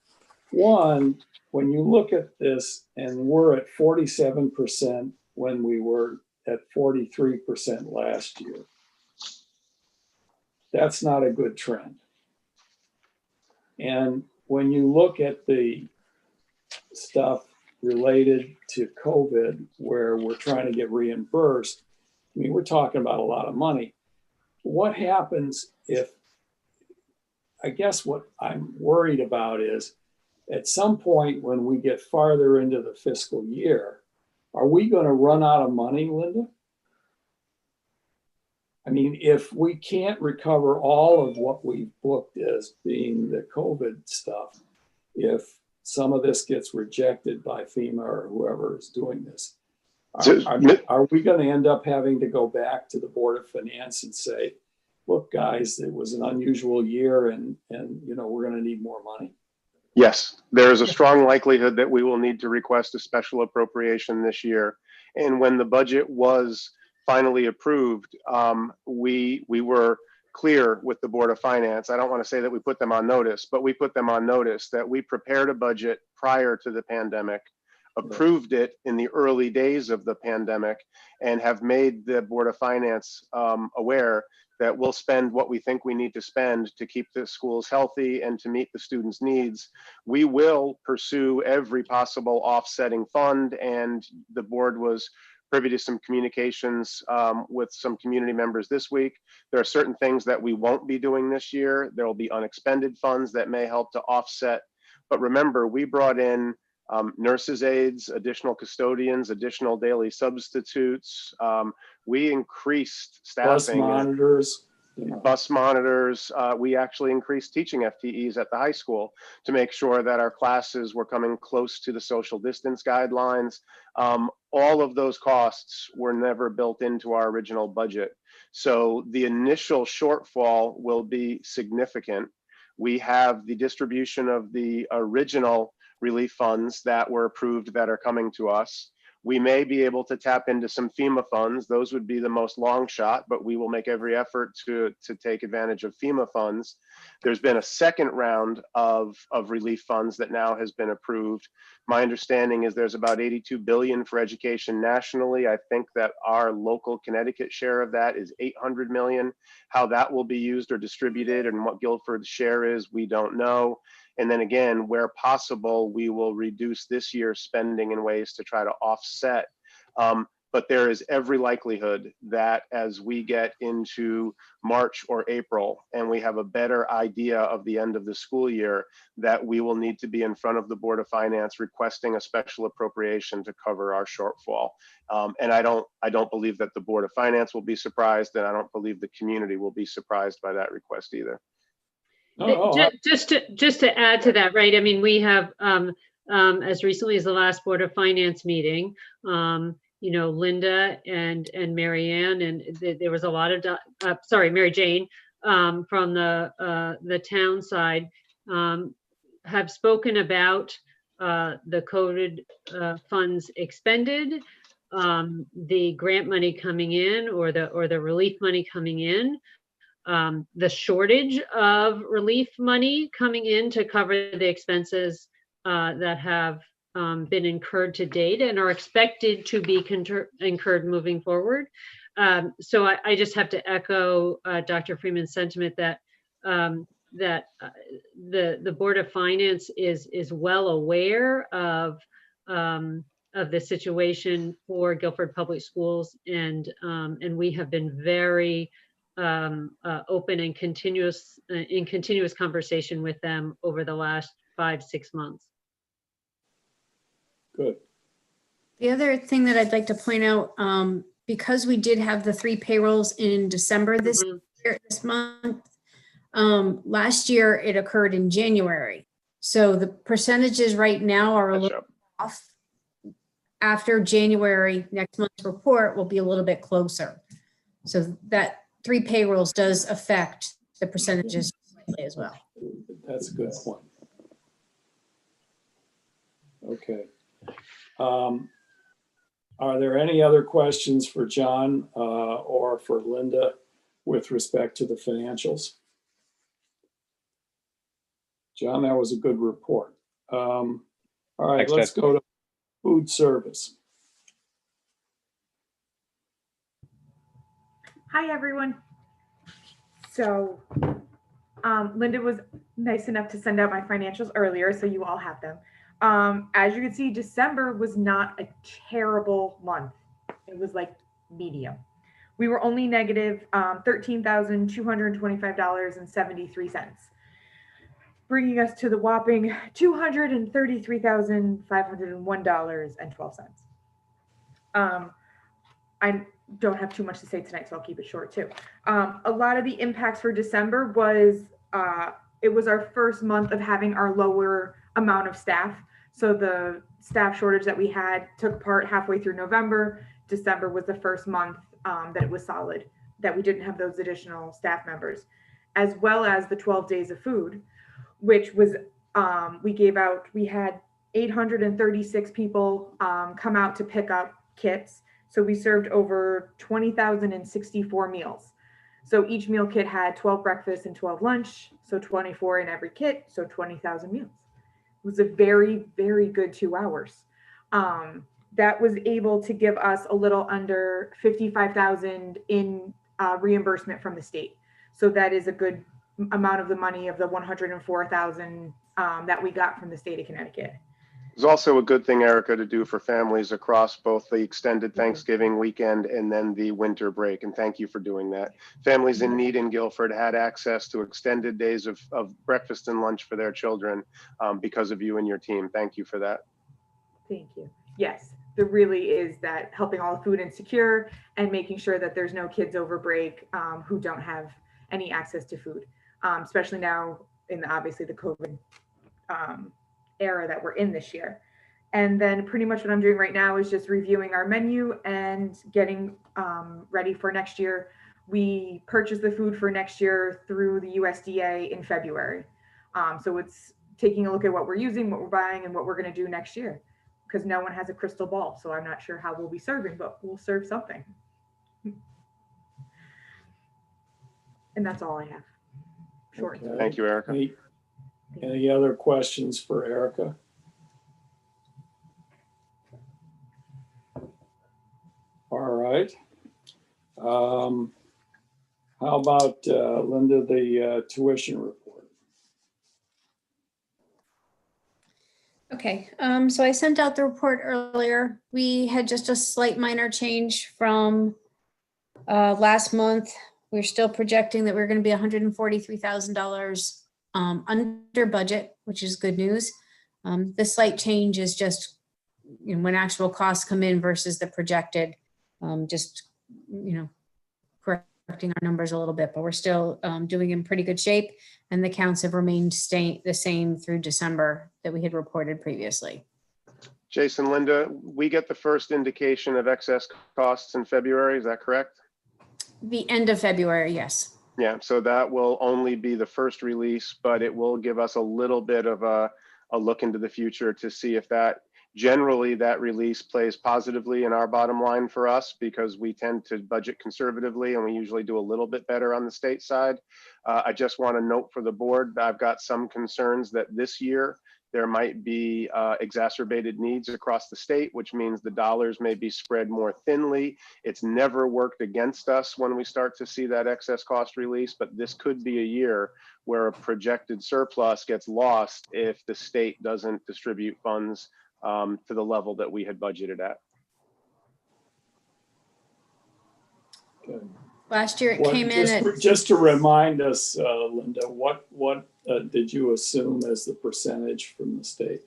One, when you look at this and we're at 47% when we were at 43% last year, that's not a good trend. And when you look at the stuff related to COVID, where we're trying to get reimbursed, I mean, we're talking about a lot of money. What happens if, I guess what I'm worried about is, at some point when we get farther into the fiscal year, are we going to run out of money, Linda? I mean, if we can't recover all of what we've booked as being the COVID stuff, if some of this gets rejected by FEMA or whoever is doing this, are we going to end up having to go back to the Board of Finance and say, look, guys, it was an unusual year and you know, we're going to need more money? Yes, there is a strong likelihood that we will need to request a special appropriation this year. And when the budget was finally approved, we were clear with the Board of Finance. I don't want to say that we put them on notice, but we put them on notice that we prepared a budget prior to the pandemic, approved it in the early days of the pandemic, and have made the Board of Finance aware that we'll spend what we think we need to spend to keep the schools healthy and to meet the students' needs. We will pursue every possible offsetting fund, and the board was privy to some communications with some community members this week. There are certain things that we won't be doing this year. There will be unexpended funds that may help to offset. But remember, we brought in nurses' aides, additional custodians, additional daily substitutes. We increased staffing. Bus monitors. Bus monitors. We actually increased teaching FTEs at the high school to make sure that our classes were coming close to the social distance guidelines. All of those costs were never built into our original budget. So the initial shortfall will be significant. We have the distribution of the original relief funds that were approved that are coming to us. We may be able to tap into some FEMA funds. Those would be the most long shot, but we will make every effort to take advantage of FEMA funds. There's been a second round of relief funds that now has been approved. My understanding is there's about $82 billion for education nationally. I think that our local Connecticut share of that is $800 million. How that will be used or distributed and what Guilford's share is, we don't know. And then again, where possible, we will reduce this year's spending in ways to try to offset. But there is every likelihood that as we get into March or April and we have a better idea of the end of the school year, that we will need to be in front of the Board of Finance requesting a special appropriation to cover our shortfall. And I don't believe that the Board of Finance will be surprised, and I don't believe the community will be surprised by that request either. Just to add to that, right? I mean, we have, as recently as the last Board of Finance meeting, you know, Linda and Mary Ann, and there was a lot of, Mary Jane, from the town side, have spoken about the COVID funds expended, the grant money coming in, or the relief money coming in. The shortage of relief money coming in to cover the expenses that have been incurred to date and are expected to be incurred moving forward. So I just have to echo Dr. Freeman's sentiment that the Board of Finance is well aware of the situation for Guilford Public Schools, and we have been very open and continuous conversation with them over the last 5-6 months. Good. The other thing that I'd like to point out, because we did have the 3 payrolls in December this month, Last year it occurred in January. So the percentages right now are a little off. After January, next month's report will be a little bit closer. So that 3 payrolls does affect the percentages slightly as well. That's a good point. Okay. Are there any other questions for John or for Linda with respect to the financials? John, that was a good report. All right, Thanks, let's Ted. go to food service. Hi, everyone. So Linda was nice enough to send out my financials earlier, so you all have them. As you can see, December was not a terrible month. It was like medium. We were only negative $13,225.73, bringing us to the whopping $233,501.12. I don't have too much to say tonight, so I'll keep it short too. A lot of the impacts for December was, it was our first month of having our lower amount of staff. So the staff shortage that we had took part halfway through November. December was the first month that it was solid, that we didn't have those additional staff members, as well as the 12 days of food, which was, we had 836 people come out to pick up kits. So we served over 20,064 meals. So each meal kit had 12 breakfast and 12 lunch. So 24 in every kit. So 20,000 meals. It was a very, very good 2 hours. That was able to give us a little under 55,000 in reimbursement from the state. So that is a good amount of the money of the 104,000 that we got from the state of Connecticut. It's also a good thing, Erica, to do for families across both the extended Thanksgiving weekend and then the winter break. And thank you for doing that. Families in need in Guilford had access to extended days of breakfast and lunch for their children because of you and your team. Thank you for that. Thank you. Yes, there really is that helping all the food insecure and making sure that there's no kids over break who don't have any access to food, especially now in obviously the COVID era that we're in this year. And then pretty much what I'm doing right now is just reviewing our menu and getting ready for next year. We purchased the food for next year through the USDA in February. So it's taking a look at what we're using, what we're buying, and what we're going to do next year, because no one has a crystal ball. So I'm not sure how we'll be serving, but we'll serve something. And that's all I have. Short. Okay. Thank you, Erica. Any other questions for Erica? All right. How about Linda, the tuition report? Okay, so I sent out the report earlier. We had just a slight minor change from last month. We're still projecting that we're going to be $143,000 under budget, which is good news. The slight change is just when actual costs come in versus the projected, just correcting our numbers a little bit, but we're still doing in pretty good shape, and the counts have remained the same through December that we had reported previously. Jason, Linda, we get the first indication of excess costs in February, is that correct? The end of February, yes. Yeah, so that will only be the first release, but it will give us a little bit of a look into the future to see if generally that release plays positively in our bottom line for us, because we tend to budget conservatively and we usually do a little bit better on the state side. I just want to note for the board that I've got some concerns that this year there might be exacerbated needs across the state, which means the dollars may be spread more thinly. It's never worked against us when we start to see that excess cost release, but this could be a year where a projected surplus gets lost if the state doesn't distribute funds to the level that we had budgeted at. Okay. Last year it came in at... Just to remind us, Linda, what did you assume as the percentage from the state?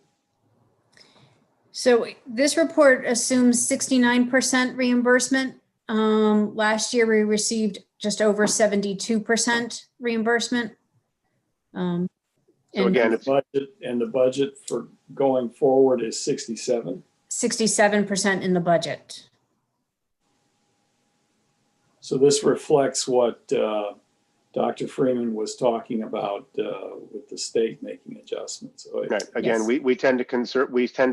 So this report assumes 69% reimbursement. Last year we received just over 72% reimbursement. Um, So and again, if The budget for going forward is 67. 67% in the budget. So this reflects what Dr. Freeman was talking about with the state making adjustments. So right. Again, Yes. we tend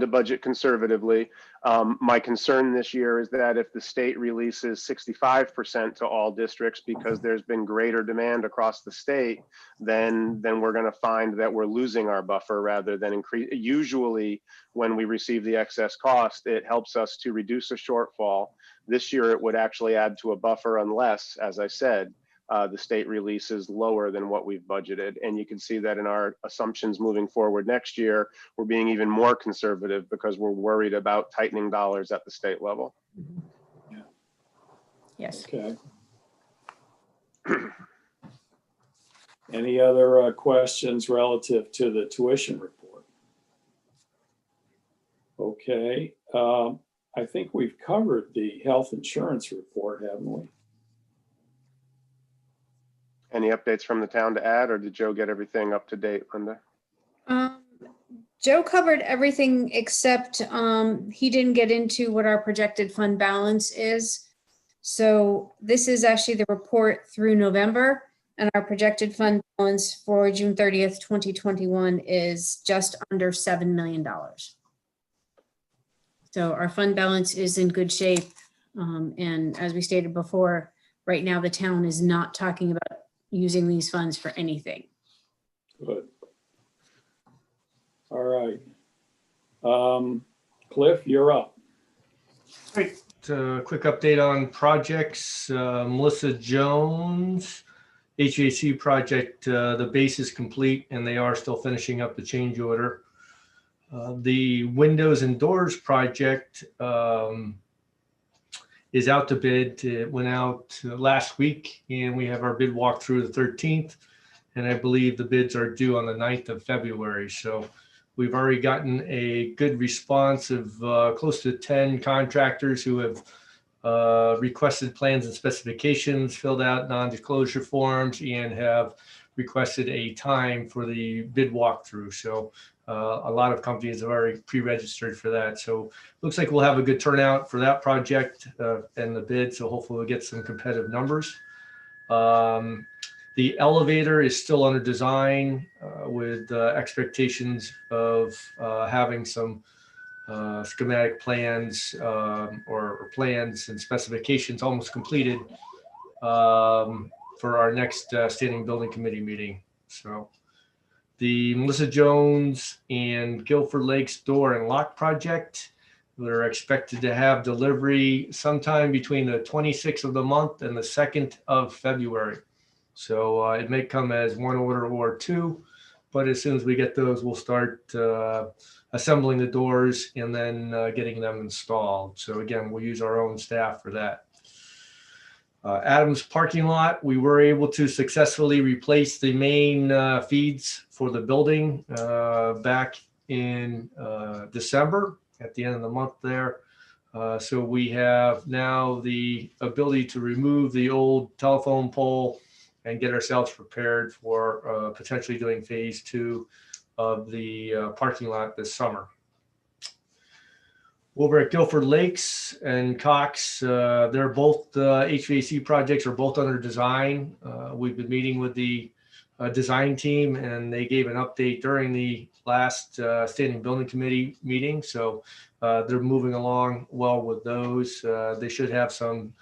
to budget conservatively. My concern this year is that if the state releases 65% to all districts because there's been greater demand across the state, then we're going to find that we're losing our buffer rather than increase. Usually, when we receive the excess cost, it helps us to reduce a shortfall. This year, it would actually add to a buffer unless, as I said, the state release is lower than what we've budgeted. And you can see that in our assumptions moving forward next year, we're being even more conservative because we're worried about tightening dollars at the state level. Yeah. Yes. Okay. Any other questions relative to the tuition report? Okay. I think we've covered the health insurance report, haven't we? Any updates from the town to add, or did Joe get everything up to date, Linda? Joe covered everything except he didn't get into what our projected fund balance is. So this is actually the report through November, and our projected fund balance for June 30th, 2021 is just under $7 million. So our fund balance is in good shape. And as we stated before, right now the town is not talking about using these funds for anything. Good. All right. Cliff, you're up. Great. Quick update on projects. Melissa Jones, HVAC project, the base is complete and they are still finishing up the change order. The windows and doors project is out to bid. It went out last week and we have our bid walkthrough the 13th. And I believe the bids are due on the 9th of February. So we've already gotten a good response of close to 10 contractors who have requested plans and specifications, filled out non-disclosure forms, and have requested a time for the bid walkthrough. So a lot of companies have already pre-registered for that. So looks like we'll have a good turnout for that project and the bid. So hopefully we'll get some competitive numbers. The elevator is still under design with expectations of having some schematic plans or plans and specifications almost completed for our next standing building committee meeting. So the Melissa Jones and Guilford Lakes door and lock project, we're expected to have delivery sometime between the 26th of the month and the 2nd of February. So it may come as one order or two, but as soon as we get those, we'll start assembling the doors and then getting them installed. So again, we'll use our own staff for that. Adams parking lot, we were able to successfully replace the main feeds for the building back in December at the end of the month there. So we have now the ability to remove the old telephone pole and get ourselves prepared for potentially doing phase 2 of the parking lot this summer. Over at Guilford Lakes and Cox, they're both HVAC projects are both under design. We've been meeting with the design team and they gave an update during the last standing building committee meeting. So they're moving along well with those. They should have some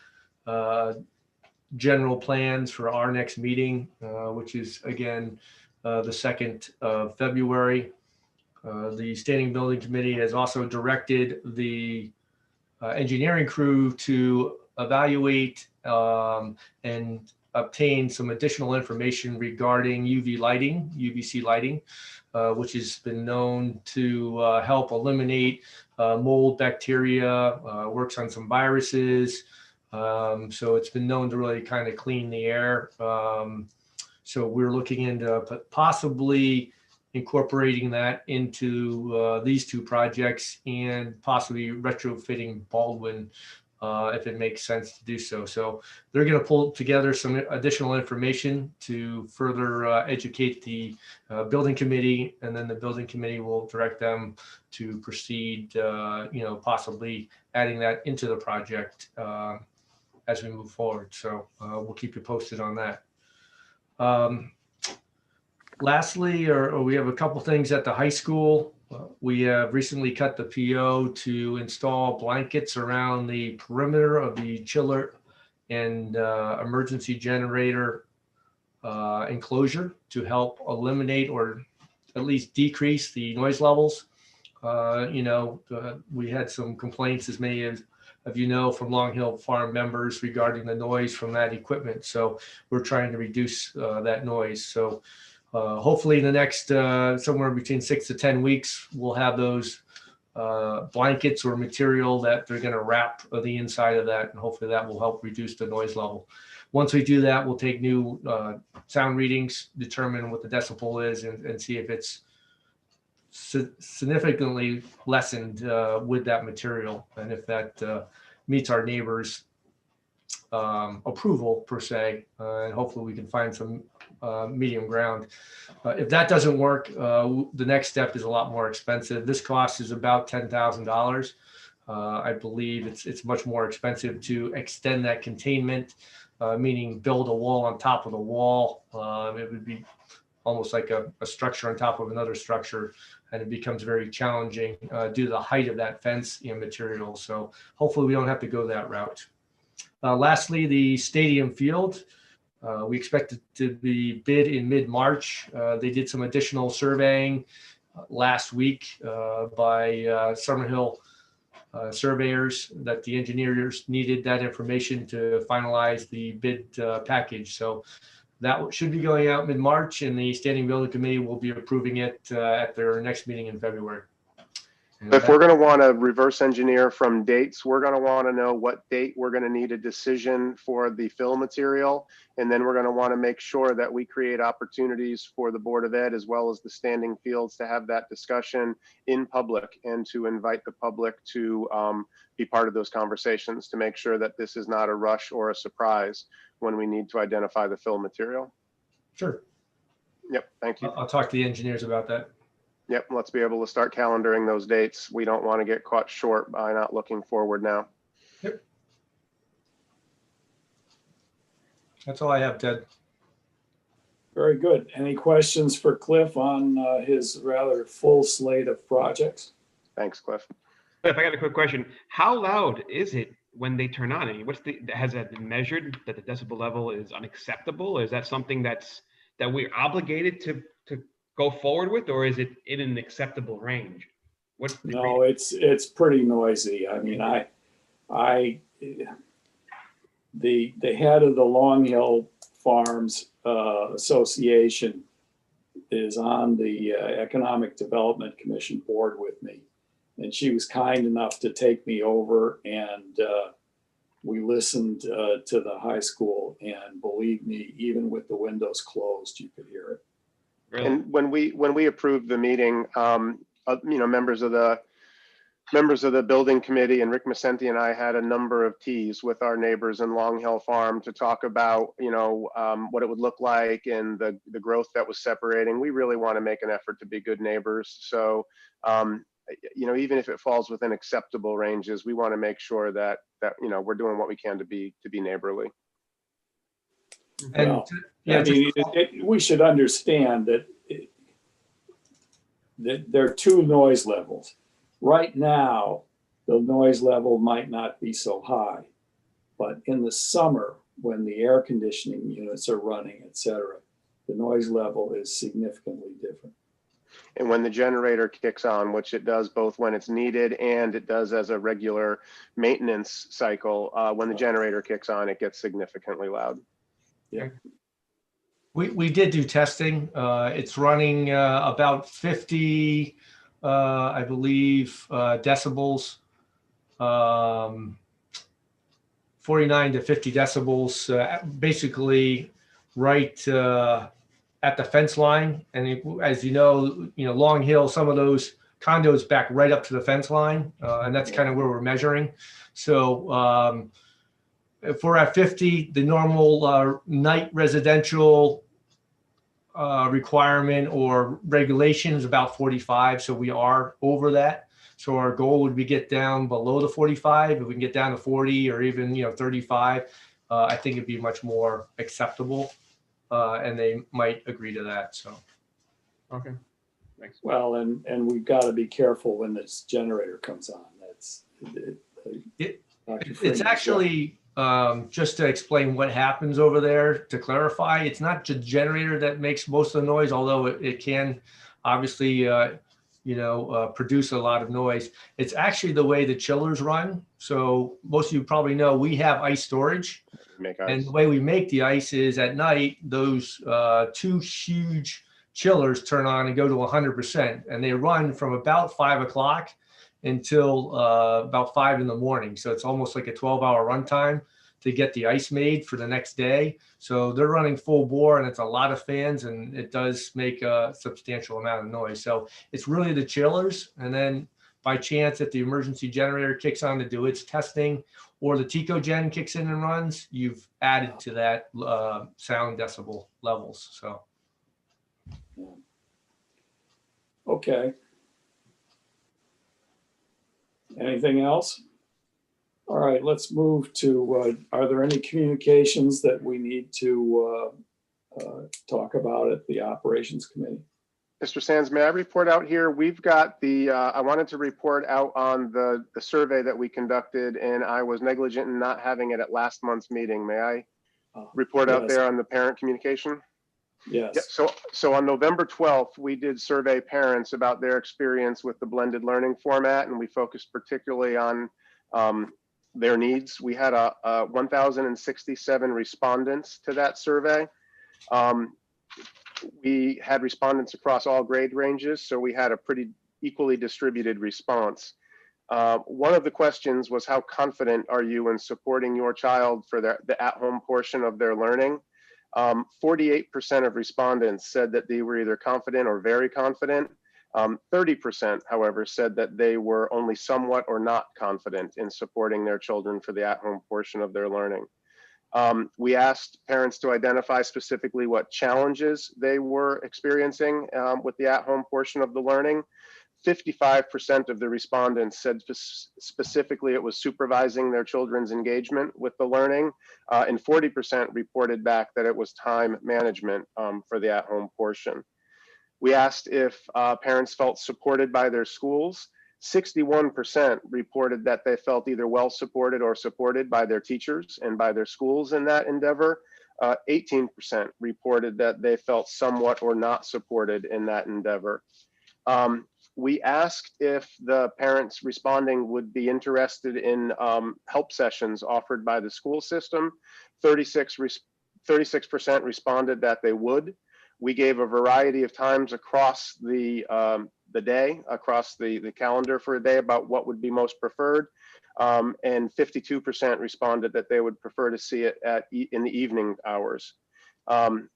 general plans for our next meeting, which is again the 2nd of February. The Standing Building Committee has also directed the engineering crew to evaluate and obtain some additional information regarding UVC lighting, which has been known to help eliminate mold, bacteria, works on some viruses. So it's been known to really kind of clean the air. So we're looking into possibly incorporating that into these two projects and possibly retrofitting Baldwin if it makes sense to do so. So they're going to pull together some additional information to further educate the building committee, and then the building committee will direct them to proceed, possibly adding that into the project as we move forward. So we'll keep you posted on that. Lastly, we have a couple things at the high school. We have recently cut the PO to install blankets around the perimeter of the chiller and emergency generator enclosure to help eliminate or at least decrease the noise levels. We had some complaints, as many of you know, from Long Hill Farm members regarding the noise from that equipment. So we're trying to reduce that noise. So hopefully in the next somewhere between 6 to 10 weeks, we'll have those blankets or material that they're going to wrap the inside of that, and hopefully that will help reduce the noise level. Once we do that, we'll take new sound readings, determine what the decibel is, and see if it's significantly lessened with that material, and if that meets our neighbors' approval per se, and hopefully we can find some medium ground. If that doesn't work, the next step is a lot more expensive. This cost is about $10,000. I believe it's much more expensive to extend that containment, meaning build a wall on top of the wall. It would be almost like a structure on top of another structure, and it becomes very challenging due to the height of that fence material. So hopefully we don't have to go that route. Lastly, the stadium field. We expect it to be bid in mid-March. They did some additional surveying last week by Summerhill surveyors that the engineers needed that information to finalize the bid package. So that should be going out mid-March, and the Standing Building Committee will be approving it at their next meeting in February. If we're going to want to reverse engineer from dates, we're going to want to know what date we're going to need a decision for the fill material. And then we're going to want to make sure that we create opportunities for the Board of Ed as well as the standing fields to have that discussion in public, and to invite the public to be part of those conversations, to make sure that this is not a rush or a surprise when we need to identify the fill material. Sure. Yep. Thank you. I'll talk to the engineers about that. Yep, let's be able to start calendaring those dates. We don't want to get caught short by not looking forward now. Yep. That's all I have, Ted. Very good. Any questions for Cliff on his rather full slate of projects? Thanks, Cliff. Cliff, I got a quick question. How loud is it when they turn on? I mean, has that been measured that the decibel level is unacceptable? Is that something that we're obligated to go forward with, or is it in an acceptable range? No, it's pretty noisy. I mean, the head of the Long Hill Farms Association is on the Economic Development Commission board with me, and she was kind enough to take me over, and we listened to the high school, and believe me, even with the windows closed, you could hear it. Really? And when we approved the meeting, members of the building committee and Rick Masenti and I had a number of teas with our neighbors in Long Hill Farm to talk about, what it would look like and the growth that was separating. We really want to make an effort to be good neighbors. So, even if it falls within acceptable ranges, we want to make sure that we're doing what we can to be neighborly. And Well, I mean, we should understand that there are two noise levels. Right now, the noise level might not be so high, but in the summer, when the air conditioning units are running, et cetera, the noise level is significantly different. And when the generator kicks on, which it does both when it's needed and it does as a regular maintenance cycle, when the generator kicks on, it gets significantly loud. Yeah. We did do testing. It's running about 50, I believe, decibels, 49 to 50 decibels, basically right at the fence line. And as you know, Long Hill, some of those condos back right up to the fence line, and that's kind of where we're measuring. So if we're at 50, the normal night residential requirement or regulation is about 45. So we are over that. So our goal would be get down below the 45. If we can get down to 40 or even 35, I think it'd be much more acceptable, and they might agree to that. So Okay, thanks. Well, and we've got to be careful when this generator comes on. It's actually, just to explain what happens over there, to clarify, it's not the generator that makes most of the noise, although it can obviously, produce a lot of noise. It's actually the way the chillers run. So most of you probably know we have ice storage. And the way we make the ice is at night, those two huge chillers turn on and go to 100%. And they run from about 5 o'clock until about 5 in the morning. So it's almost like a 12-hour runtime to get the ice made for the next day. So they're running full bore, and it's a lot of fans, and it does make a substantial amount of noise. So it's really the chillers. And then by chance, if the emergency generator kicks on to do its testing, or the TecoGen kicks in and runs, you've added to that sound decibel levels. So. Okay. Anything else? All right, let's move to, are there any communications that we need to talk about at the Operations Committee? Mr. Sands, may I report out here? We've got the, I wanted to report out on the survey that we conducted, and I was negligent in not having it at last month's meeting. May I report out there on the parent communication? Yes. Yeah, so on November 12th, we did survey parents about their experience with the blended learning format, and we focused particularly on their needs. We had 1,067 respondents to that survey. We had respondents across all grade ranges, so we had a pretty equally distributed response. One of the questions was, how confident are you in supporting your child for the at-home portion of their learning? 48% of respondents said that they were either confident or very confident. 30%, however, said that they were only somewhat or not confident in supporting their children for the at-home portion of their learning. We asked parents to identify specifically what challenges they were experiencing with the at-home portion of the learning. 55% of the respondents said specifically it was supervising their children's engagement with the learning, and 40% reported back that it was time management for the at-home portion. We asked if parents felt supported by their schools. 61% reported that they felt either well supported or supported by their teachers and by their schools in that endeavor. 18% reported that they felt somewhat or not supported in that endeavor. We asked if the parents responding would be interested in help sessions offered by the school system. 36% responded that they would. We gave a variety of times across the day, across the calendar for a day, about what would be most preferred. And 52% responded that they would prefer to see it in the evening hours.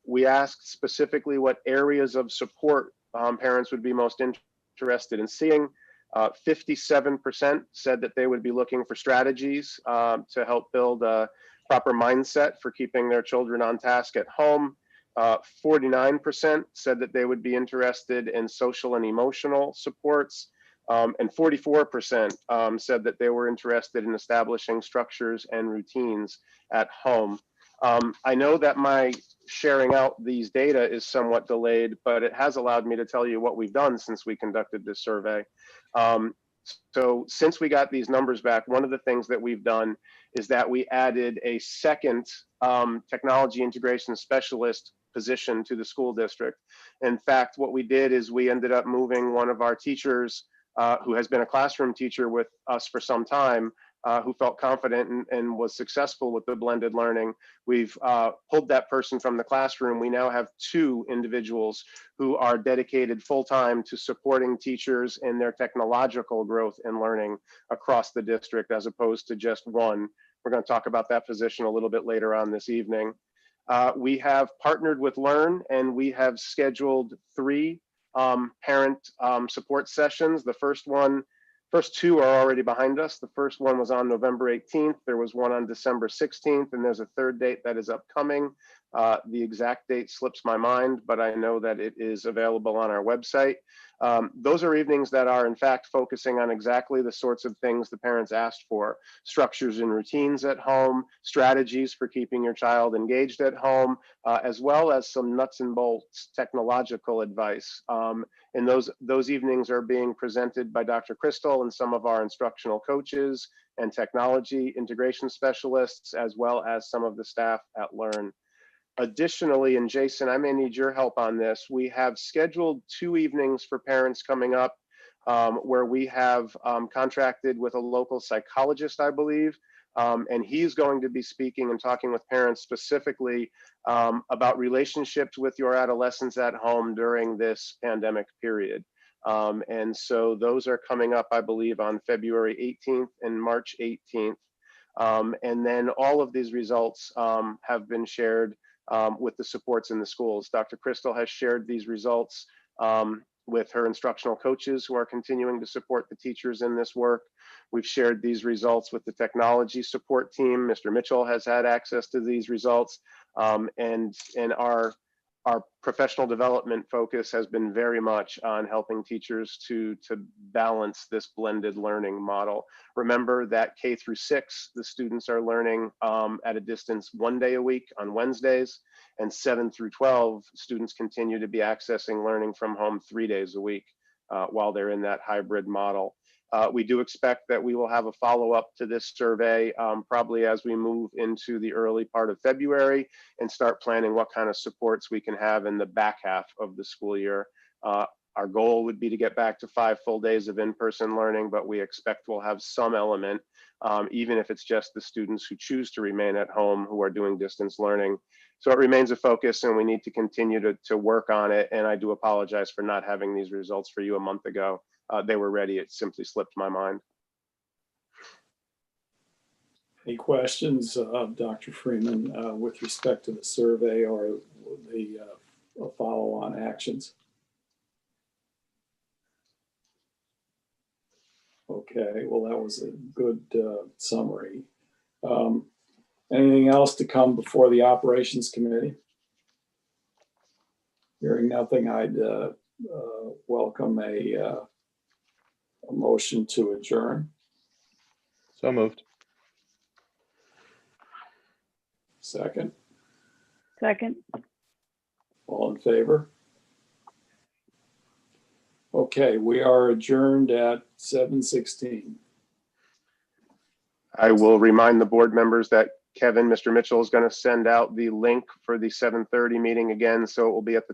We asked specifically what areas of support parents would be most interested in seeing. 57% said that they would be looking for strategies to help build a proper mindset for keeping their children on task at home. 49% said that they would be interested in social and emotional supports, and 44% said that they were interested in establishing structures and routines at home. I know that my sharing out these data is somewhat delayed, but it has allowed me to tell you what we've done since we conducted this survey. So since we got these numbers back, one of the things that we've done is that we added a second technology integration specialist position to the school district. In fact, what we did is we ended up moving one of our teachers who has been a classroom teacher with us for some time, who felt confident and was successful with the blended learning. We've pulled that person from the classroom. We now have 2 individuals who are dedicated full-time to supporting teachers in their technological growth and learning across the district, as opposed to just one. We're going to talk about that position a little bit later on this evening. We have partnered with Learn, and we have scheduled 3 parent support sessions. The first two are already behind us. The first one was on November 18th. There was one on December 16th, and there's a third date that is upcoming. The exact date slips my mind, but I know that it is available on our website. Those are evenings that are in fact focusing on exactly the sorts of things the parents asked for: structures and routines at home, strategies for keeping your child engaged at home, as well as some nuts and bolts technological advice. And those evenings are being presented by Dr. Crystal and some of our instructional coaches and technology integration specialists, as well as some of the staff at Learn. Additionally, and Jason, I may need your help on this, we have scheduled 2 evenings for parents coming up where we have contracted with a local psychologist, I believe, and he's going to be speaking and talking with parents specifically about relationships with your adolescents at home during this pandemic period. And so those are coming up, I believe, on February 18th and March 18th. And then all of these results have been shared with the supports in the schools. Dr. Crystal has shared these results with her instructional coaches who are continuing to support the teachers in this work. We've shared these results with the technology support team. Mr. Mitchell has had access to these results, and our professional development focus has been very much on helping teachers to balance this blended learning model. Remember that K through 6, the students are learning at a distance 1 day a week on Wednesdays, and 7 through 12, students continue to be accessing learning from home 3 days a week while they're in that hybrid model. We do expect that we will have a follow-up to this survey probably as we move into the early part of February and start planning what kind of supports we can have in the back half of the school year. Our goal would be to get back to 5 full days of in-person learning, but we expect we'll have some element, even if it's just the students who choose to remain at home who are doing distance learning. So it remains a focus, and we need to continue to work on it. And I do apologize for not having these results for you a month ago. They were ready, it simply slipped my mind. Any questions, Dr. Freeman, with respect to the survey or the follow-on actions? Okay, well, that was a good summary. Anything else to come before the Operations Committee? Hearing nothing, I'd welcome a motion to adjourn. So moved. Second. Second. All in favor? Okay, we are adjourned at 7:16. I will remind the board members that Kevin, Mr. Mitchell, is going to send out the link for the 7:30 meeting again, so it will be at the